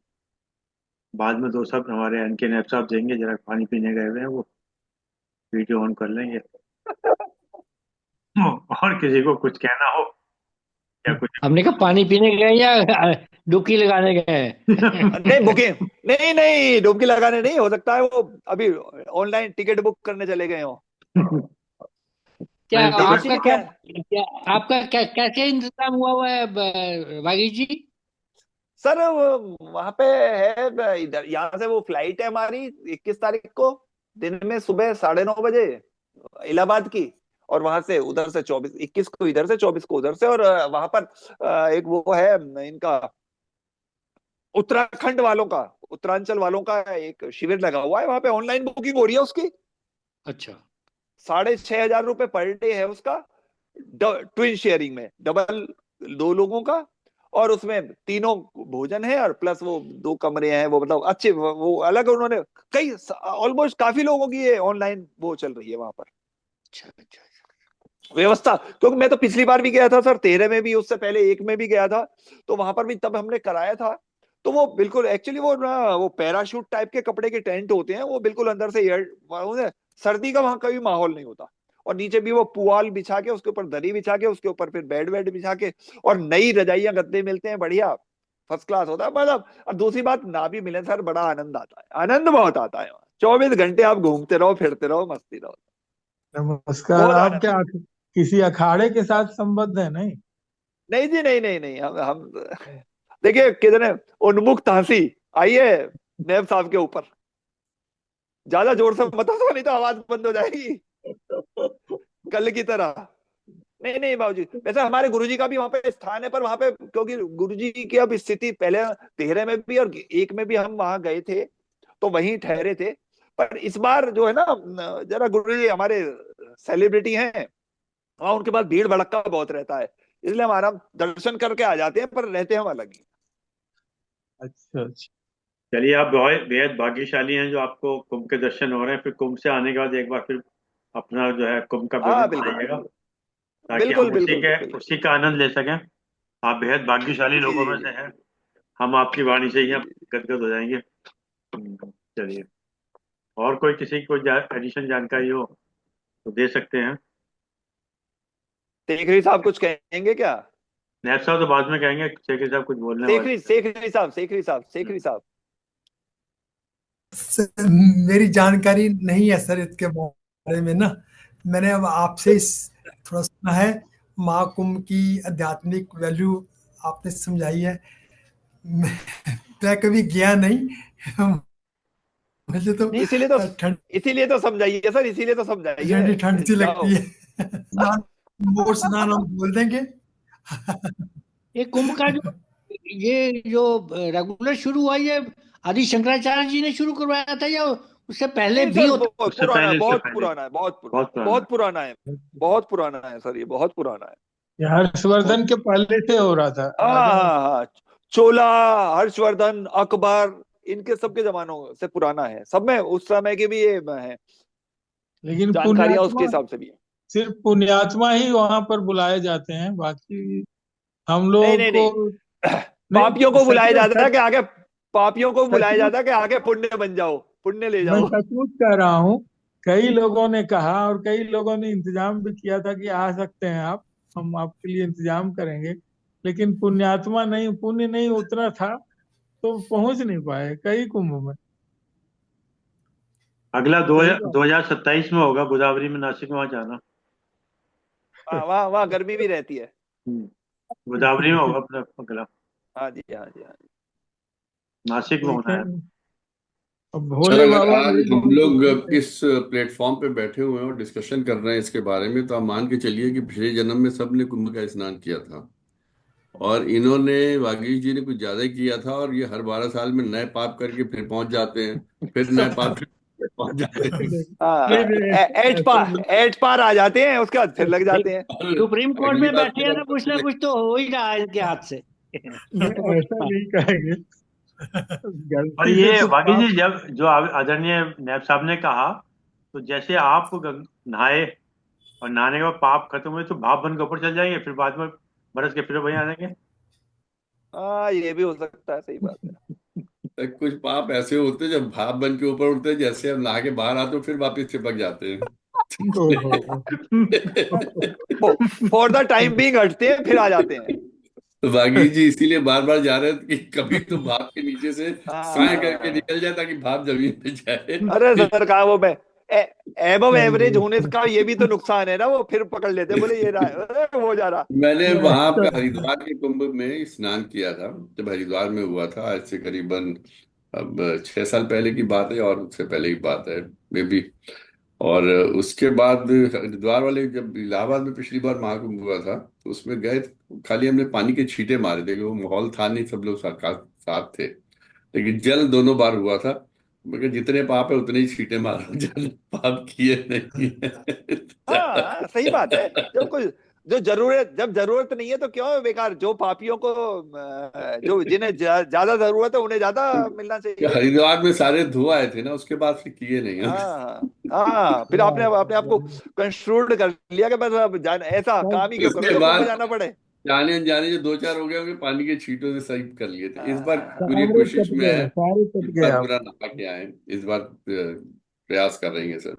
बाद में दो सब हमारे एन के नैब साहब देंगे, जरा पानी पीने गए हुए हैं, वो वीडियो ऑन कर लेंगे। और किसी को कुछ कहना हो या कुछ। हमने कहा पानी पीने गए या डुबकी लगाने गए हैं। नहीं बुकिंग, नहीं नहीं, डुबकी लगाने नहीं, हो सकता है वो अभी ऑनलाइन टिकट बुक करने चले गए हो। क्या नहीं तो देवर्षि आपका जी क्या, क्या। आपका कैसे इंतजाम हुआ हुआ है वागीश जी? सर वहां पे है इधर, यहाँ से वो फ्लाइट है हमारी 21 तारीख को, दिन में सुबह 9:30 बजे इलाहाबाद की। और वहां से उधर से 21 को इधर से, 24 को उधर से। और वहां पर एक वो है इनका उत्तराखंड वालों का, उत्तरांचल वालों का एक शिविर लगा हुआ है वहां पे, ऑनलाइन बुकिंग हो रही है उसकी। अच्छा। 6,500 रुपये पर डे है उसका, ट्विन शेयरिंग में, डबल, दो लोगों का। और उसमें तीनों भोजन है, और प्लस वो 2 कमरे हैं, वो मतलब अच्छे, वो अलग उन्होंने कई, ऑलमोस्ट काफी लोगों की ये ऑनलाइन वो चल रही है वहां पर अच्छा अच्छा व्यवस्था। क्योंकि मैं तो पिछली बार भी गया था सर, 13 में भी, उससे पहले 1 में भी गया था। तो वहां पर भी तब हमने कराया था। तो वो बिल्कुल एक्चुअली वो ना, वो पैराशूट टाइप के कपड़े के टेंट होते हैं, वो बिल्कुल अंदर से एयर, सर्दी का वहां कभी माहौल नहीं होता। और नीचे भी वो पुआल बिछा के, उसके ऊपर दरी बिछा के, उसके ऊपर फिर बेड वेड बिछा के, और नई रजाइयां गद्दे मिलते हैं, बढ़िया फर्स्ट क्लास होता है मतलब। और दूसरी बात, ना भी मिले सर, बड़ा आनंद आता है, आनंद बहुत आता है वहाँ। 24 घंटे आप घूमते रहो, फिरते रहो, मस्ती रहो। नमस्कार। बहुत आप आनंद। क्या किसी अखाड़े के साथ संबद्ध है? नहीं। नहीं जी, नहीं नहीं नहीं, हम देखिए कितने उन्मुक्त हंसी आई है नैब साहब के ऊपर। ज्यादा जोर से मत हंसो, नहीं तो आवाज बंद हो जाएगी कल की तरह। नहीं नहीं बाबूजी, वैसे हमारे गुरुजी का भी वहां पे स्थान है, पर वहां पे क्योंकि गुरुजी की अब स्थिति, पहले 13 में भी और 1 में भी हम वहां गए थे, तो वहीं ठहरे थे। पर इस बार जो है ना, जरा गुरुजी हमारे सेलिब्रिटी हैं, वहां उनके पास भीड़ भड़का बहुत रहता है, इसलिए हम आराम दर्शन करके आ जाते हैं, पर रहते हम अलग ही। अच्छा अच्छा। चलिए, आप बहुत बेहद भाग्यशाली हैं जो आपको कुंभ के दर्शन हो रहे हैं। फिर कुंभ से आने के बाद एक बार फिर अपना जो है कुंभ का विवरण हाँ बिल्कुल बताइएगा, बिल्कुल ताकि बिल्कुल हम बिल्कुल बिल्कुल। उसी का आनंद ले सकें। आप बेहद भाग्यशाली जी लोगों जी में जी से हैं। हम आपकी वाणी से ही जी अब जी। गदगद हो जाएंगे। चलिए, और कोई किसी की कोई एडिशन जानकारी हो तो दे सकते हैं। शेखरी साहब कुछ कहेंगे क्या? नैब साहब तो बाद में कहेंगे, शेखर साहब कुछ बोलने शेखरी, वाले शेखरी साहब, शेखरी साहब, थे। शेखरी साहब। मेरी जानकारी नहीं है सर इसके बारे में ना। मैंने अब आपसे थोड़ा सुना है। महाकुंभ की आध्यात्मिक वैल्यू आपने समझाई है। मैं मैं कभी गया नहीं। मुझे तो इसीलिए तो, ठंड, इसीलिए तो समझाइए सर, इसीलिए तो समझाइए। ठंडी ठंड सी जाओ। लगती है। स्नान, मोर स्नान हम बोल देंगे। ये कुंभ का जो, ये जो रेगुलर शुरू हुआ, ये आदि शंकराचार्य जी ने शुरू करवाया था या उससे पहले नहीं भी सर, होता? बहुत उससे पुराना है, पहले, उससे बहुत पहले पुराना है, बहुत बहुत पुराना है। बहुत पुराना है, बहुत पुराना है सर, ये बहुत पुराना है। ये बहुत। हर्षवर्धन के पहले से हो रहा था हाँ राजा। हाँ हाँ, चोला, हर्षवर्धन, अकबर, इनके सबके जमानों से पुराना है, सब में उस समय के भी ये है, लेकिन जानकारियां उसके पुण्यात्मा, हिसाब से भी है। सिर्फ पुण्यात्मा ही वहां पर बुलाए जाते हैं, बाकी हम नहीं लोग नहीं को नहीं, पापियों नहीं। को सच बुलाया में जाता है कि आगे, पापियों को बुलाया सचमुच जाता है कि आगे पुण्य बन जाओ, पुण्य ले मैं जाओ। सचमुच कह रहा हूँ। कई लोगों ने कहा और कई लोगों ने इंतजाम भी किया था कि आ सकते हैं आप, हम आपके लिए इंतजाम करेंगे। लेकिन पुण्यात्मा नहीं, पुण्य नहीं उतना था, तो पहुंच नहीं पाए कई कुंभ में। अगला सही बात। 2027 में होगा, गोदावरी में, नासिक में, वहाँ जाना। वहाँ वहाँ वहाँ गर्मी भी रहती है। गोदावरी में होगा अपना अगला। हाँ जी, हाँ जी, हाँ जी। नासिक में होना है। देखें, अब सर भोले अगर बाबा आज मेरे हम लिए लोग कुछ इस प्लेटफॉर्म पे बैठे हुए हैं और डिस्कशन कर रहे हैं इसके बारे में, तो आप मान के चलिए कि पिछले जन्म में सबने कुंभ का स्नान किया था, और इन्होंने, वागीश जी ने कुछ ज्यादा ही किया था, और ये हर 12 साल में नए पाप करके फिर पहुंच जाते हैं, फिर नए पाप करके पहुंच जाते हैं। हाँ, नहीं नहीं, ऐसा एट पार आ जाते हैं, उसके बाद फिर लग जाते हैं। और सुप्रीम कोर्ट अगली में बार बैठे फिर हैं तो कुछ ना आप कुछ तो हो ही रहा है इनके हाथ से। नहीं, ऐसा नहीं कहेंगे। और गलती से ये तो बाकी पाप। जी, जब जो आदरणीय नैब साहब ने कहा, तो जैसे आप नहाए और नहाने के बाद पाप खत्म हुए तो भाप बन के ऊपर चल जाएंगे, फिर बाद में बरस के फिर वहीं आ जाएंगे। हाँ, ये भी हो सकता है, सही बात है। कुछ पाप ऐसे होते हैं जब भाप बन के ऊपर उठते हैं, जैसे हम नहा के बाहर आते हैं फिर वापिस चिपक जाते ओहो। हैं। फॉर द टाइम बीइंग हटते हैं, फिर आ जाते हैं। बागी जी इसीलिए बार बार जा रहे थे कि कभी तो भाप के नीचे से साए करके हाँ। निकल जाए ताकि भाप जमीन पे अरे जाए। सरकार वो मैं एबव एवरेज होने का ये भी तो नुकसान है ना, वो फिर पकड़ लेते, बोले ये रहा है, अरे वो जा रहा। मैंने वहां तो पे हरिद्वार के कुंभ में स्नान किया था, जब हरिद्वार में हुआ था, आज से करीबन अब 6 साल पहले की बात है, और उससे पहले की बात है मे बी। और उसके बाद हरिद्वार वाले, जब इलाहाबाद में पिछली बार महाकुंभ हुआ था तो उसमें गए, खाली हमने पानी के छींटे मारे थे, वो माहौल था नहीं, सब लोग साथ थे, लेकिन जल दोनों बार हुआ था। मगर जितने पाप है उतने ही छींटे मारो, जल पाप किए नहीं हाँ सही बात है। है। जब कोई जो जरूरत, जब जरूरत नहीं है तो क्यों है बेकार, जो पापियों को जो जिन्हें ज्यादा जरूरत है उन्हें ज्यादा मिलना कि चाहिए। हरिद्वार में सारे धो आए थे ना, उसके बाद फिर किए नहीं हम। हाँ हाँ, फिर आपने अपने आप को कंस्ट्रूड कर लिया कि बस अब ऐसा काम ही क्यों करो उसके जो कुंभ बाद जाना पड़े। जाने अनजाने जो 2 4 हो गए होंगे, पानी के छींटों से सही कर लिए थे। इस बार पूरी हाँ, सारे कोशिश कट में है, गए, सारे कट इस गए बार आप। पूरा नहा के आए, इस बार प्रयास कर रही है सर,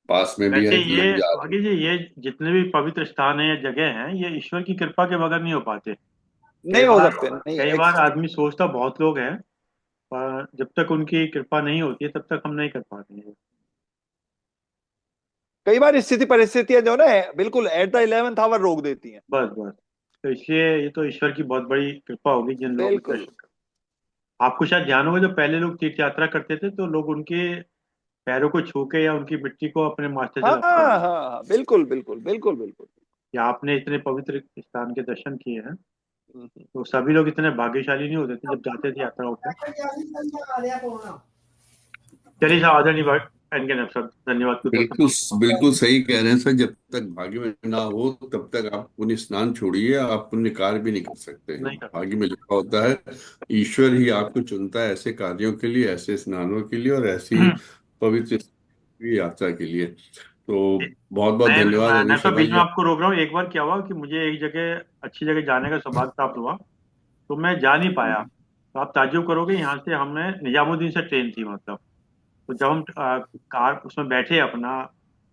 पास में भी वैसे है तो ये लोग जा रहे भाग्य जी, ये जितने भी पवित्र स्थान है या जगह हैं, ये ईश्वर की कृपा के बगैर नहीं हो पाते। कई नहीं हो बार सकते, नहीं कई बार आदमी सोचता बहुत लोग हैं, पर जब तक उनकी कृपा नहीं होती है तब तक हम नहीं कर पाते हैं। कई बार स्थिति परिस्थितियां जो ना बिल्कुल एट द 11th आवर रोक देती हैं। बस बस, तो इसलिए ये तो ईश्वर की बहुत बड़ी कृपा होगी जिन लोगों ने बिल्कुल। दर्शन कर। आपको शायद ध्यान होगा, जो पहले लोग तीर्थ यात्रा करते थे तो लोग उनके पैरों को छू के या उनकी मिट्टी को अपने माथे से हाँ रखते हाँ थे। हाँ, बिल्कुल बिल्कुल बिल्कुल बिल्कुल। या आपने इतने पवित्र स्थान के दर्शन किए हैं, हम्म। तो सभी लोग इतने भाग्यशाली नहीं होते थे जब जाते थे यात्राओं पे। चलिए साहब, आदरणीय भट्ट एंड के साहब, धन्यवाद कुछ बिल्कुल बिल्कुल सही कह रहे हैं सर, जब तक भाग्य में ना हो तब तक आप पुण्य स्नान छोड़िए, आप पुण्य कार्य भी नहीं कर सकते हैं। नहीं कर भाग्य में लिखा होता है, ईश्वर ही आपको चुनता है ऐसे कार्यों के लिए, ऐसे स्नानों के लिए, और ऐसी पवित्र यात्रा के लिए। तो बहुत बहुत धन्यवाद मैं अनिल तो शर्मा बीच जी। में आपको रोक रहा हूँ। एक बार क्या हुआ कि मुझे एक जगह, अच्छी जगह जाने का सौभाग्य प्राप्त हुआ, तो मैं जा नहीं पाया। तो आप ताज्जुब करोगे, यहाँ से हमें निजामुद्दीन से ट्रेन थी मतलब। तो जब हम कार उसमें बैठे अपना,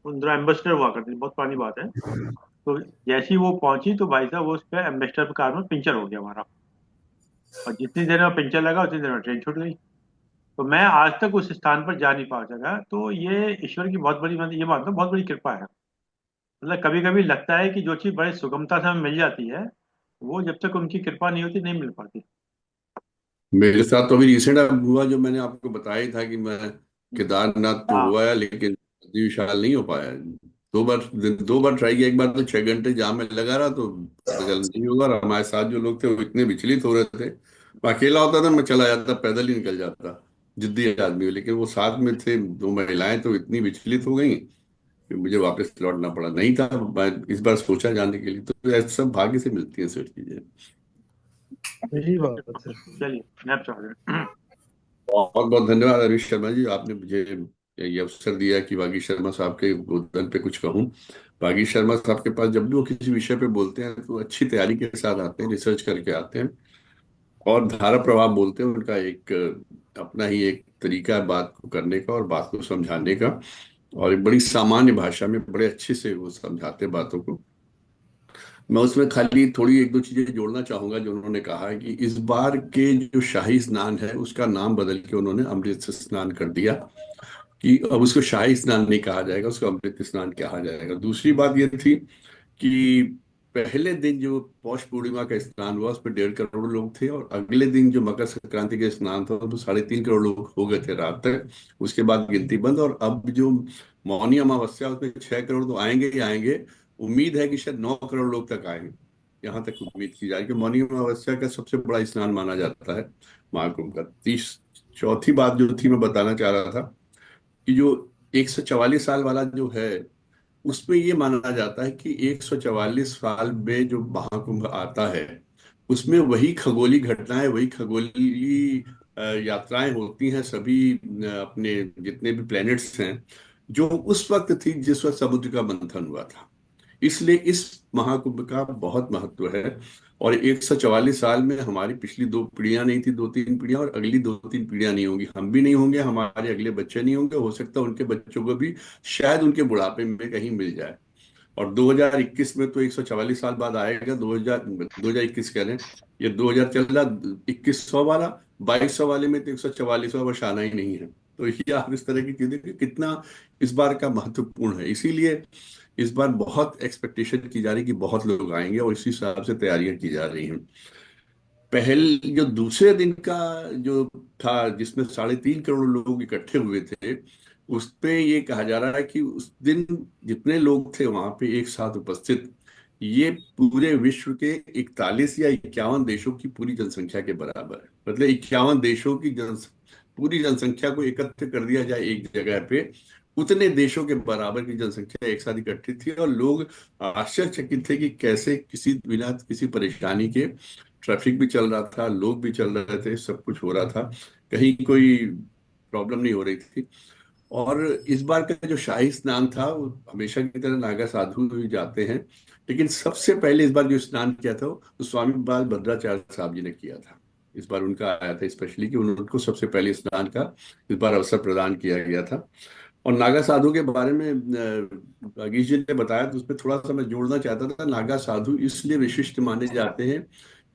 इंदिरा एम्बेसडर हुआ करती थी, बहुत पुरानी बात है। तो जैसी वो पहुंची तो भाई साहब, वो उस पर एम्बेसडर कार में पंचर हो गया हमारा। और जितनी देर में पंचर लगा उतनी देर में ट्रेन छूट गई। तो मैं आज तक उस स्थान पर जा नहीं पा सका। तो ये ईश्वर की बहुत बड़ी, मतलब ये मानता हूँ बहुत बड़ी कृपा है। मतलब कभी कभी लगता है कि जो चीज़ बड़ी सुगमता से हमें मिल जाती है, वो जब तक उनकी कृपा नहीं होती नहीं मिल पाती। मेरे साथ तो अभी रिसेंट हुआ, जो मैंने आपको बताया ही था कि मैं केदारनाथ तो हाँ, हुआ है, लेकिन नदी विशाल नहीं हो पाया। 2 बार ट्राई किया, एक बार तो 6 घंटे जाम में लगा रहा, तो पता चल नहीं होगा। और हमारे साथ जो लोग थे वो इतने विचलित हो रहे थे, मैं अकेला होता था मैं चला जाता, पैदल ही निकल जाता, जिद्दी आदमी हो। लेकिन वो साथ में थे 2 महिलाएं, तो इतनी विचलित हो गई कि मुझे वापस लौटना पड़ा। नहीं था, मैं इस बार सोचा जाने के लिए। तो ऐसा सब भाग्य से मिलती है सब चीजें। सही बात है। चलिए नेक्स्ट ऑर्डर। बहुत बहुत धन्यवाद हरीश शर्मा जी, आपने मुझे ये अवसर दिया कि बागी शर्मा साहब के उद्बोधन पे कुछ कहूँ। बागी शर्मा साहब के पास जब भी वो किसी विषय पे बोलते हैं तो अच्छी तैयारी के साथ आते हैं, रिसर्च करके आते हैं, और धारा प्रभाव बोलते हैं। उनका एक अपना ही एक तरीका है बात को करने का और बात को समझाने का, और एक बड़ी सामान्य भाषा में बड़े अच्छे से वो समझाते हैं बातों को। मैं उसमें खाली थोड़ी एक दो चीजें जोड़ना चाहूंगा। जो उन्होंने कहा है कि इस बार के जो शाही स्नान है उसका नाम बदल के उन्होंने अमृत स्नान कर दिया, कि अब उसको शाही स्नान नहीं कहा जाएगा, उसको अमृत स्नान कहा जाएगा। दूसरी बात ये थी कि पहले दिन जो पौष पूर्णिमा का स्नान हुआ उस पर 1.5 करोड़ लोग थे, और अगले दिन जो मकर संक्रांति का स्नान था तो 3.5 करोड़ लोग हो गए थे रात तक। उसके बाद गिनती बंद, और अब जो मौनी अमावस्या उसमें 6 करोड़ तो आएंगे ही आएंगे। उम्मीद है कि शायद 9 करोड़ लोग तक आएंगे, यहाँ तक उम्मीद की जाए कि मौनी अमावस्या का सबसे बड़ा स्नान माना जाता है महाकुंभ का। चौथी बात जो थी मैं बताना चाह रहा था कि जो 144 साल वाला जो है, उसमें ये माना जाता है कि 144 साल में जो महाकुंभ आता है उसमें वही खगोलीय घटनाएं, वही खगोलीय यात्राएं होती हैं, सभी अपने जितने भी प्लैनेट्स हैं, जो उस वक्त थी जिस वक्त समुद्र का मंथन हुआ था। इसलिए इस महाकुंभ का बहुत महत्व है। और 144 साल में हमारी पिछली 2 पीढ़ियां नहीं थी, 2 3 पीढ़ियां, और अगली 2 3 पीढ़ियां नहीं होंगी। हम भी नहीं होंगे, हमारे अगले बच्चे नहीं होंगे, हो सकता है उनके बच्चों को भी शायद उनके बुढ़ापे में कहीं मिल जाए। और 2021 में तो 144 साल बाद आएगा। 2021 कह रहे हैं, ये 2000 चल रहा, 2100 वाला, 2200 वाले में तो 144वां वर्ष आना ही नहीं है। तो ये आप इस तरह की चीजें कि कितना इस बार का महत्वपूर्ण है। इसीलिए इस बार बहुत एक्सपेक्टेशन की जा रही कि बहुत लोग आएंगे और इसी हिसाब से तैयारियां की जा रही हैं। पहल जो दूसरे दिन का जो था, जिसमें 3.5 करोड़ लोग इकट्ठे हुए थे, उस पे ये कहा जा रहा है कि उस दिन जितने लोग थे वहां पे एक साथ उपस्थित, ये पूरे विश्व के 41 या 51 देशों की पूरी जनसंख्या के बराबर है। मतलब 51 देशों की पूरी जनसंख्या को एकत्र कर दिया जाए एक जगह पे, उतने देशों के बराबर की जनसंख्या एक साथ इकट्ठी थी। और लोग आश्चर्यचकित थे कि कैसे किसी बिना किसी परेशानी के, ट्रैफिक भी चल रहा था, लोग भी चल रहे थे, सब कुछ हो रहा था, कहीं कोई प्रॉब्लम नहीं हो रही थी। और इस बार का जो शाही स्नान था, वो हमेशा की तरह नागा साधु भी जाते हैं, लेकिन सबसे पहले इस बार जो स्नान किया था वो स्वामी बाल भद्राचार्य साहब जी ने किया था। इस बार उनका आया था स्पेशली कि उनको सबसे पहले स्नान का इस बार अवसर प्रदान किया गया था। और नागा साधु के बारे में वागीश जी ने बताया, तो उसमें थोड़ा सा मैं जोड़ना चाहता था। नागा साधु इसलिए विशिष्ट माने जाते हैं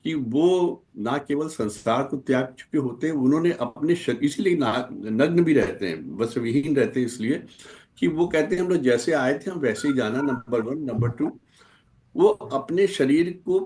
कि वो ना केवल संसार को त्याग चुके होते हैं, उन्होंने अपने इसीलिए नग्न भी रहते हैं, वस्त्रविहीन रहते हैं, इसलिए कि वो कहते हैं हम लोग जैसे आए थे हम वैसे ही जाना, नंबर 1। नंबर 2, वो अपने शरीर को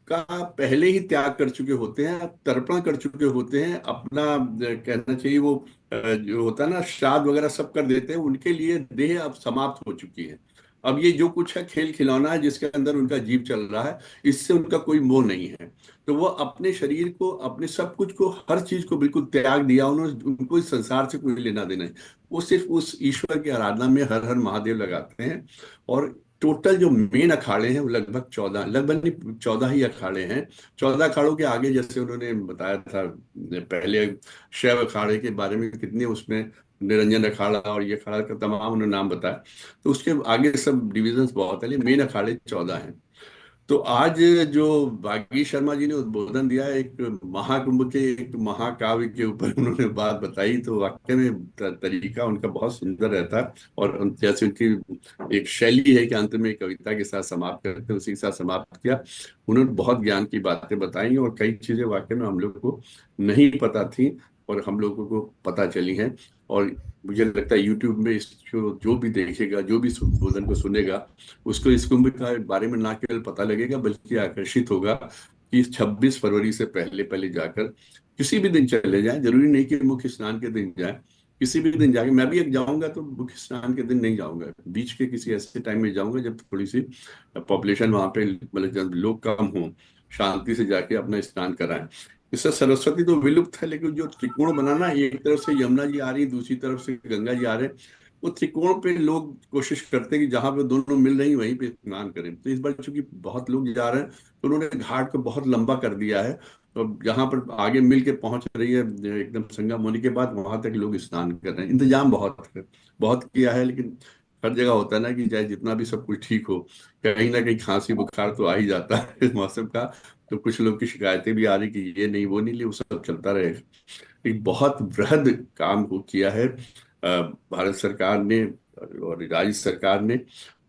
का पहले ही त्याग कर चुके होते हैं, तर्पण कर चुके होते हैं अपना, कहना चाहिए वो जो होता है ना, श्राद्ध वगैरह सब कर देते हैं। उनके लिए देह अब समाप्त हो चुकी है। अब ये जो कुछ है खेल खिलौना है जिसके अंदर उनका जीव चल रहा है, इससे उनका कोई मोह नहीं है। तो वो अपने शरीर को, अपने सब कुछ को, हर चीज को बिल्कुल त्याग दिया उन्होंने। उनको इस संसार से कोई लेना देना नहीं। वो सिर्फ उस ईश्वर की आराधना में हर हर महादेव लगाते हैं। और टोटल जो मेन अखाड़े हैं वो लगभग 14, लगभग नहीं 14 ही अखाड़े हैं। 14 अखाड़ों के आगे, जैसे उन्होंने बताया था पहले शैव अखाड़े के बारे में, कितने उसमें निरंजन अखाड़ा और ये अखाड़ा का तमाम उन्होंने नाम बताया, तो उसके आगे सब डिविजन्स बहुत है, मेन अखाड़े 14 हैं। तो आज जो बागी शर्मा जी ने उद्बोधन दिया, एक महाकुंभ के एक महाकाव्य के ऊपर उन्होंने बात बताई, तो वाकई में तरीका उनका बहुत सुंदर रहता है। और जैसे उनकी एक शैली है कि अंत में कविता के साथ समाप्त करते हैं, उसी के साथ समाप्त किया। उन्होंने बहुत ज्ञान की बातें बताई और कई चीजें वाकई में हम लोग को नहीं पता थी और हम लोगों को पता चली हैं। और मुझे लगता है यूट्यूब में इसको जो भी देखेगा, जो भी इस उद्बोधन को सुनेगा, उसको इस कुंभ के बारे में ना केवल पता लगेगा बल्कि आकर्षित होगा कि 26 फरवरी से पहले पहले जाकर किसी भी दिन चले जाएं। जरूरी नहीं कि मुख्य स्नान के दिन जाएं, किसी भी दिन जाके, मैं भी एक जाऊंगा तो मुख्य स्नान के दिन नहीं जाऊंगा, बीच के किसी ऐसे टाइम में जाऊंगा जब थोड़ी सी पॉपुलेशन वहां पे, मतलब जब लोग कम हों, शांति से जाके अपना स्नान कराएं। इससे सरस्वती तो विलुप्त है, लेकिन जो त्रिकोण बनाना, एक तरफ से यमुना जी आ रही, दूसरी तरफ से गंगा जी आ रहे, वो त्रिकोण पे लोग कोशिश करते हैं कि जहां पे दोनों मिल रही वहीं पे स्नान करें। तो इस बार चूंकि बहुत लोग जा रहे हैं, तो उन्होंने घाट को बहुत लंबा कर दिया है। तो जहां पर आगे मिल के पहुंच रही है एकदम संगम होने के बाद, वहां तक लोग स्नान कर रहे हैं। इंतजाम बहुत है, बहुत किया है, लेकिन हर जगह होता है ना कि चाहे जितना भी सब कुछ ठीक हो, कहीं ना कहीं खांसी बुखार तो आ ही जाता है इस मौसम का। तो कुछ लोग की शिकायतें भी आ रही कि ये नहीं वो नहीं, ले वो सब चलता रहेगा। एक बहुत बृहद काम को किया है भारत सरकार ने और राज्य सरकार ने।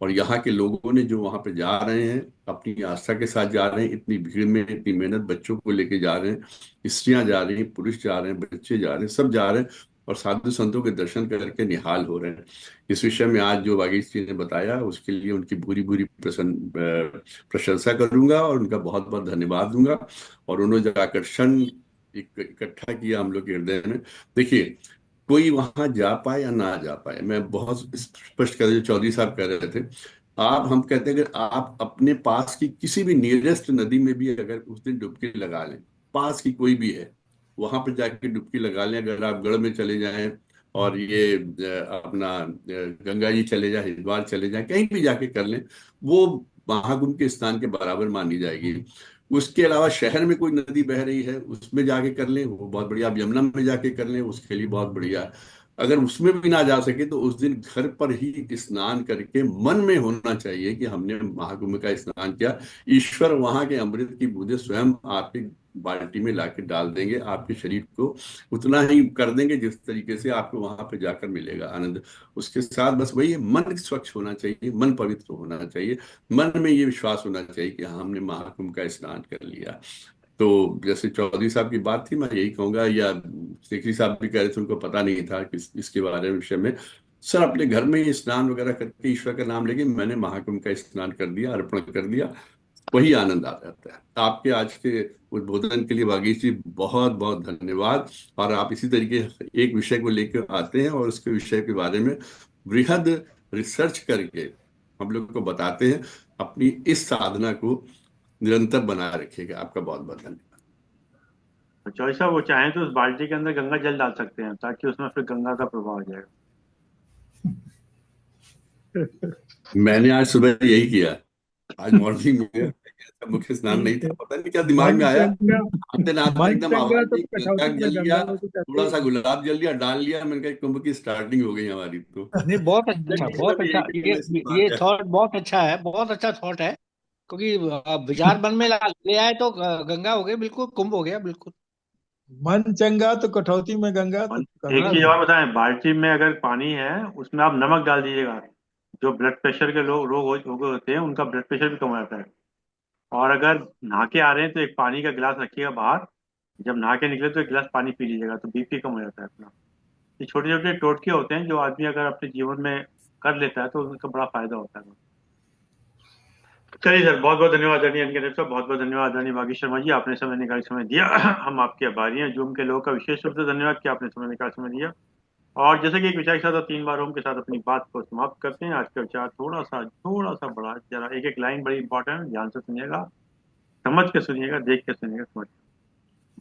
और यहाँ के लोगों ने जो वहां पे जा रहे हैं, अपनी आस्था के साथ जा रहे हैं, इतनी भीड़ में इतनी मेहनत, बच्चों को लेके जा रहे हैं, स्त्रियां जा रही हैं, पुरुष जा रहे हैं, बच्चे जा रहे हैं, सब जा रहे हैं और साधु संतों के दर्शन करके निहाल हो रहे हैं। इस विषय में आज जो वागीश जी ने बताया, उसके लिए उनकी पूरी पूरी प्रशंसा करूंगा और उनका बहुत बहुत धन्यवाद दूंगा। और उन्होंने जो आकर्षण इकट्ठा किया हम लोग के हृदय में, देखिए कोई वहां जा पाए या ना जा पाए, मैं बहुत स्पष्ट कर, जो चौधरी साहब कह रहे थे, आप, हम कहते हैं अगर आप अपने पास की किसी भी नियरेस्ट नदी में भी अगर उस दिन डुबकी लगा लें, पास की कोई भी है, वहां पर जाके डुबकी लगा लें। अगर आप गढ़ में चले जाएं और ये अपना गंगा जी चले जाए, हरिद्वार चले जाए, कहीं भी जाके कर लें, वो महाकुंभ के स्थान के बराबर मानी जाएगी। उसके अलावा शहर में कोई नदी बह रही है, उसमें जाके कर लें, वो बहुत बढ़िया। आप यमुना में जाके कर लें, उसके लिए बहुत बढ़िया। अगर उसमें भी ना जा सके तो उस दिन घर पर ही स्नान करके मन में होना चाहिए कि हमने महाकुंभ का स्नान किया, ईश्वर वहां के अमृत की बूंदें स्वयं आपके बाल्टी में लाके डाल देंगे, आपके शरीर को उतना ही कर देंगे जिस तरीके से आपको वहां पे जाकर मिलेगा आनंद। उसके साथ बस वही है, मन स्वच्छ होना चाहिए, मन पवित्र होना चाहिए, मन में ये विश्वास होना चाहिए कि हाँ हमने महाकुंभ का स्नान कर लिया। तो जैसे चौधरी साहब की बात थी, मैं यही कहूंगा, या शेखरी साहब भी कह रहे थे, उनको पता नहीं था कि इसके बारे में, विषय में। सर अपने घर में ही स्नान वगैरह करके ईश्वर का नाम लेके मैंने महाकुंभ का स्नान कर दिया, अर्पण कर दिया, वही आनंद आ जाता है। आपके आज के उद्बोधन के लिए वागीश जी बहुत बहुत धन्यवाद। और आप इसी तरीके एक विषय को लेकर आते हैं और उसके विषय के बारे में बृहद रिसर्च करके हम लोग को बताते हैं। अपनी इस साधना को निरंतर बनाए रखिएगा। आपका बहुत बहुत धन्यवाद। चौधरी साहब, वो चाहें तो उस बाल्टी के अंदर गंगा जल डाल सकते हैं, ताकि उसमें फिर गंगा का प्रभाव आ जाएगा। मैंने आज सुबह यही किया, आज मॉर्निंग में मुख्य स्नान नहीं था, पता नहीं क्या दिमाग में आया, आते नाते एकदम आवाज तो दी, कटौती गंगा में जल गंगा लिया, लोग कहते थोड़ा हैं। सा गुलाब जल लिया, डाल लिया, मैंने कहा कुंभ की स्टार्टिंग हो गई हमारी। तो नहीं, बहुत अच्छा, बहुत अच्छा। ये थॉट बहुत अच्छा है, बहुत अच्छा थॉट है, क्योंकि विचार मन में ले आए तो गंगा हो गई, बिल्कुल कुंभ हो गया, बिल्कुल। मन चंगा तो कटौती में गंगा, तो एक चीज और बताएं, बाल्टी में अगर पानी है उसमें आप नमक डाल दीजिएगा। जो ब्लड प्रेशर के रोग होते हैं उनका ब्लड प्रेशर भी कम हो जाता है। और अगर नहा के आ रहे हैं तो एक पानी का गिलास रखिएगा बाहर, जब नहा के निकले तो एक गिलास पानी पी लीजिएगा, तो बीपी कम हो जाता है अपना। ये छोटे छोटे टोटके होते हैं जो आदमी अगर अपने जीवन में कर लेता है तो उसका बड़ा फायदा होता है। चलिए सर, बहुत बहुत धन्यवाद आदरणीय अनगिनत साहब, बहुत बहुत धन्यवाद आदरणीय वागीश शर्मा जी, आपने समय निकाल समय दिया। हम आपके आभारी हैं। जूम के लोगों का विशेष रूप से धन्यवाद कि आपने समय निकाल समय दिया। और जैसे कि एक विचार के साथ 3 बार ओम के साथ अपनी बात को समाप्त करते हैं। आज का विचार थोड़ा सा बड़ा, जरा एक एक लाइन बड़ी इंपॉर्टेंट है, ध्यान से सुनिएगा, समझ के सुनिएगा, देख के सुनिएगा, समझ के।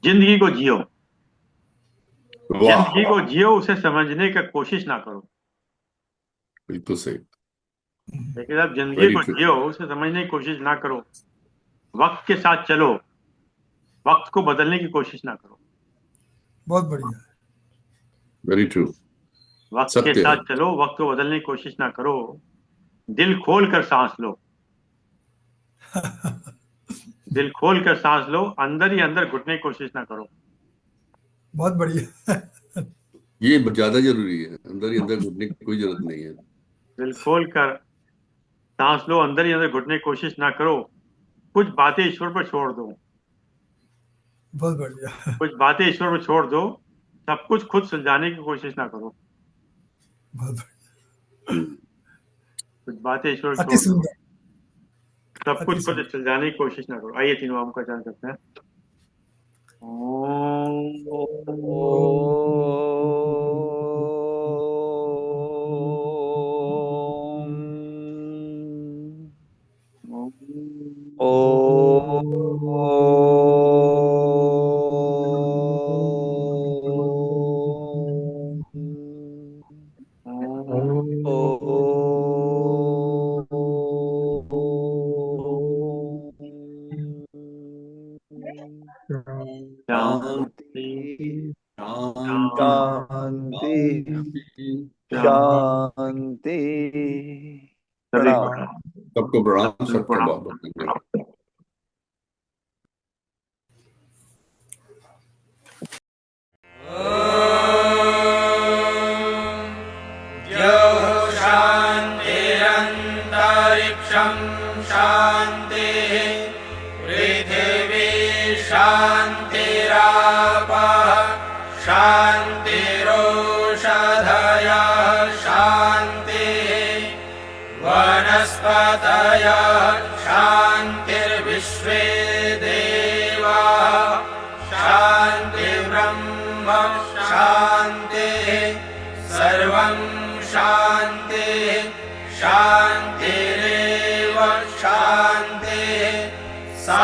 जिंदगी को जियो, जिंदगी को जियो, उसे समझने का कोशिश ना करो। बिल्कुल सही। लेकिन आप जिंदगी को जियो, उसे समझने की कोशिश ना करो। वक्त के साथ चलो, वक्त को बदलने की कोशिश ना करो। बहुत बढ़िया, वेरी ट्रू। वक्त के साथ चलो, वक्त को बदलने की कोशिश ना करो। दिल खोल कर सांस लो, दिल खोल कर सांस लो, अंदर ही अंदर घुटने की कोशिश ना करो। बहुत बढ़िया। ये ज्यादा जरूरी है, अंदर ही अंदर घुटने की कोई जरूरत नहीं है। दिल खोल कर सांस लो, अंदर ही अंदर घुटने की कोशिश ना करो। कुछ बातें ईश्वर पर छोड़ दो, बहुत बढ़िया, कुछ बातें ईश्वर पर छोड़ दो। सब कुछ खुद सुलझाने की कोशिश ना करो। बहुत बढ़िया, कुछ बातें ईश्वर पर अति छोड़ दो, सुंदर, सब कुछ अति खुद सुंदर। सुलझाने की कोशिश ना करो। आइए तीनों ओम का उच्चारण करते हैं। शांति शांति शांति शांति। प्रणाम। सबको प्रणाम, सबको बहुत बहुत धन्यवाद। शान्तिरन्तरिक्षं शान्तिः पृथिवी शान्तिरापः शान्तिरोषधयः शान्तिः वनस्पतयः शान्तिर्विश्वे देवाः शान्तिर्ब्रह्म शान्तिः सर्वं शान्तिः शान्तिरेव शान्तिः सा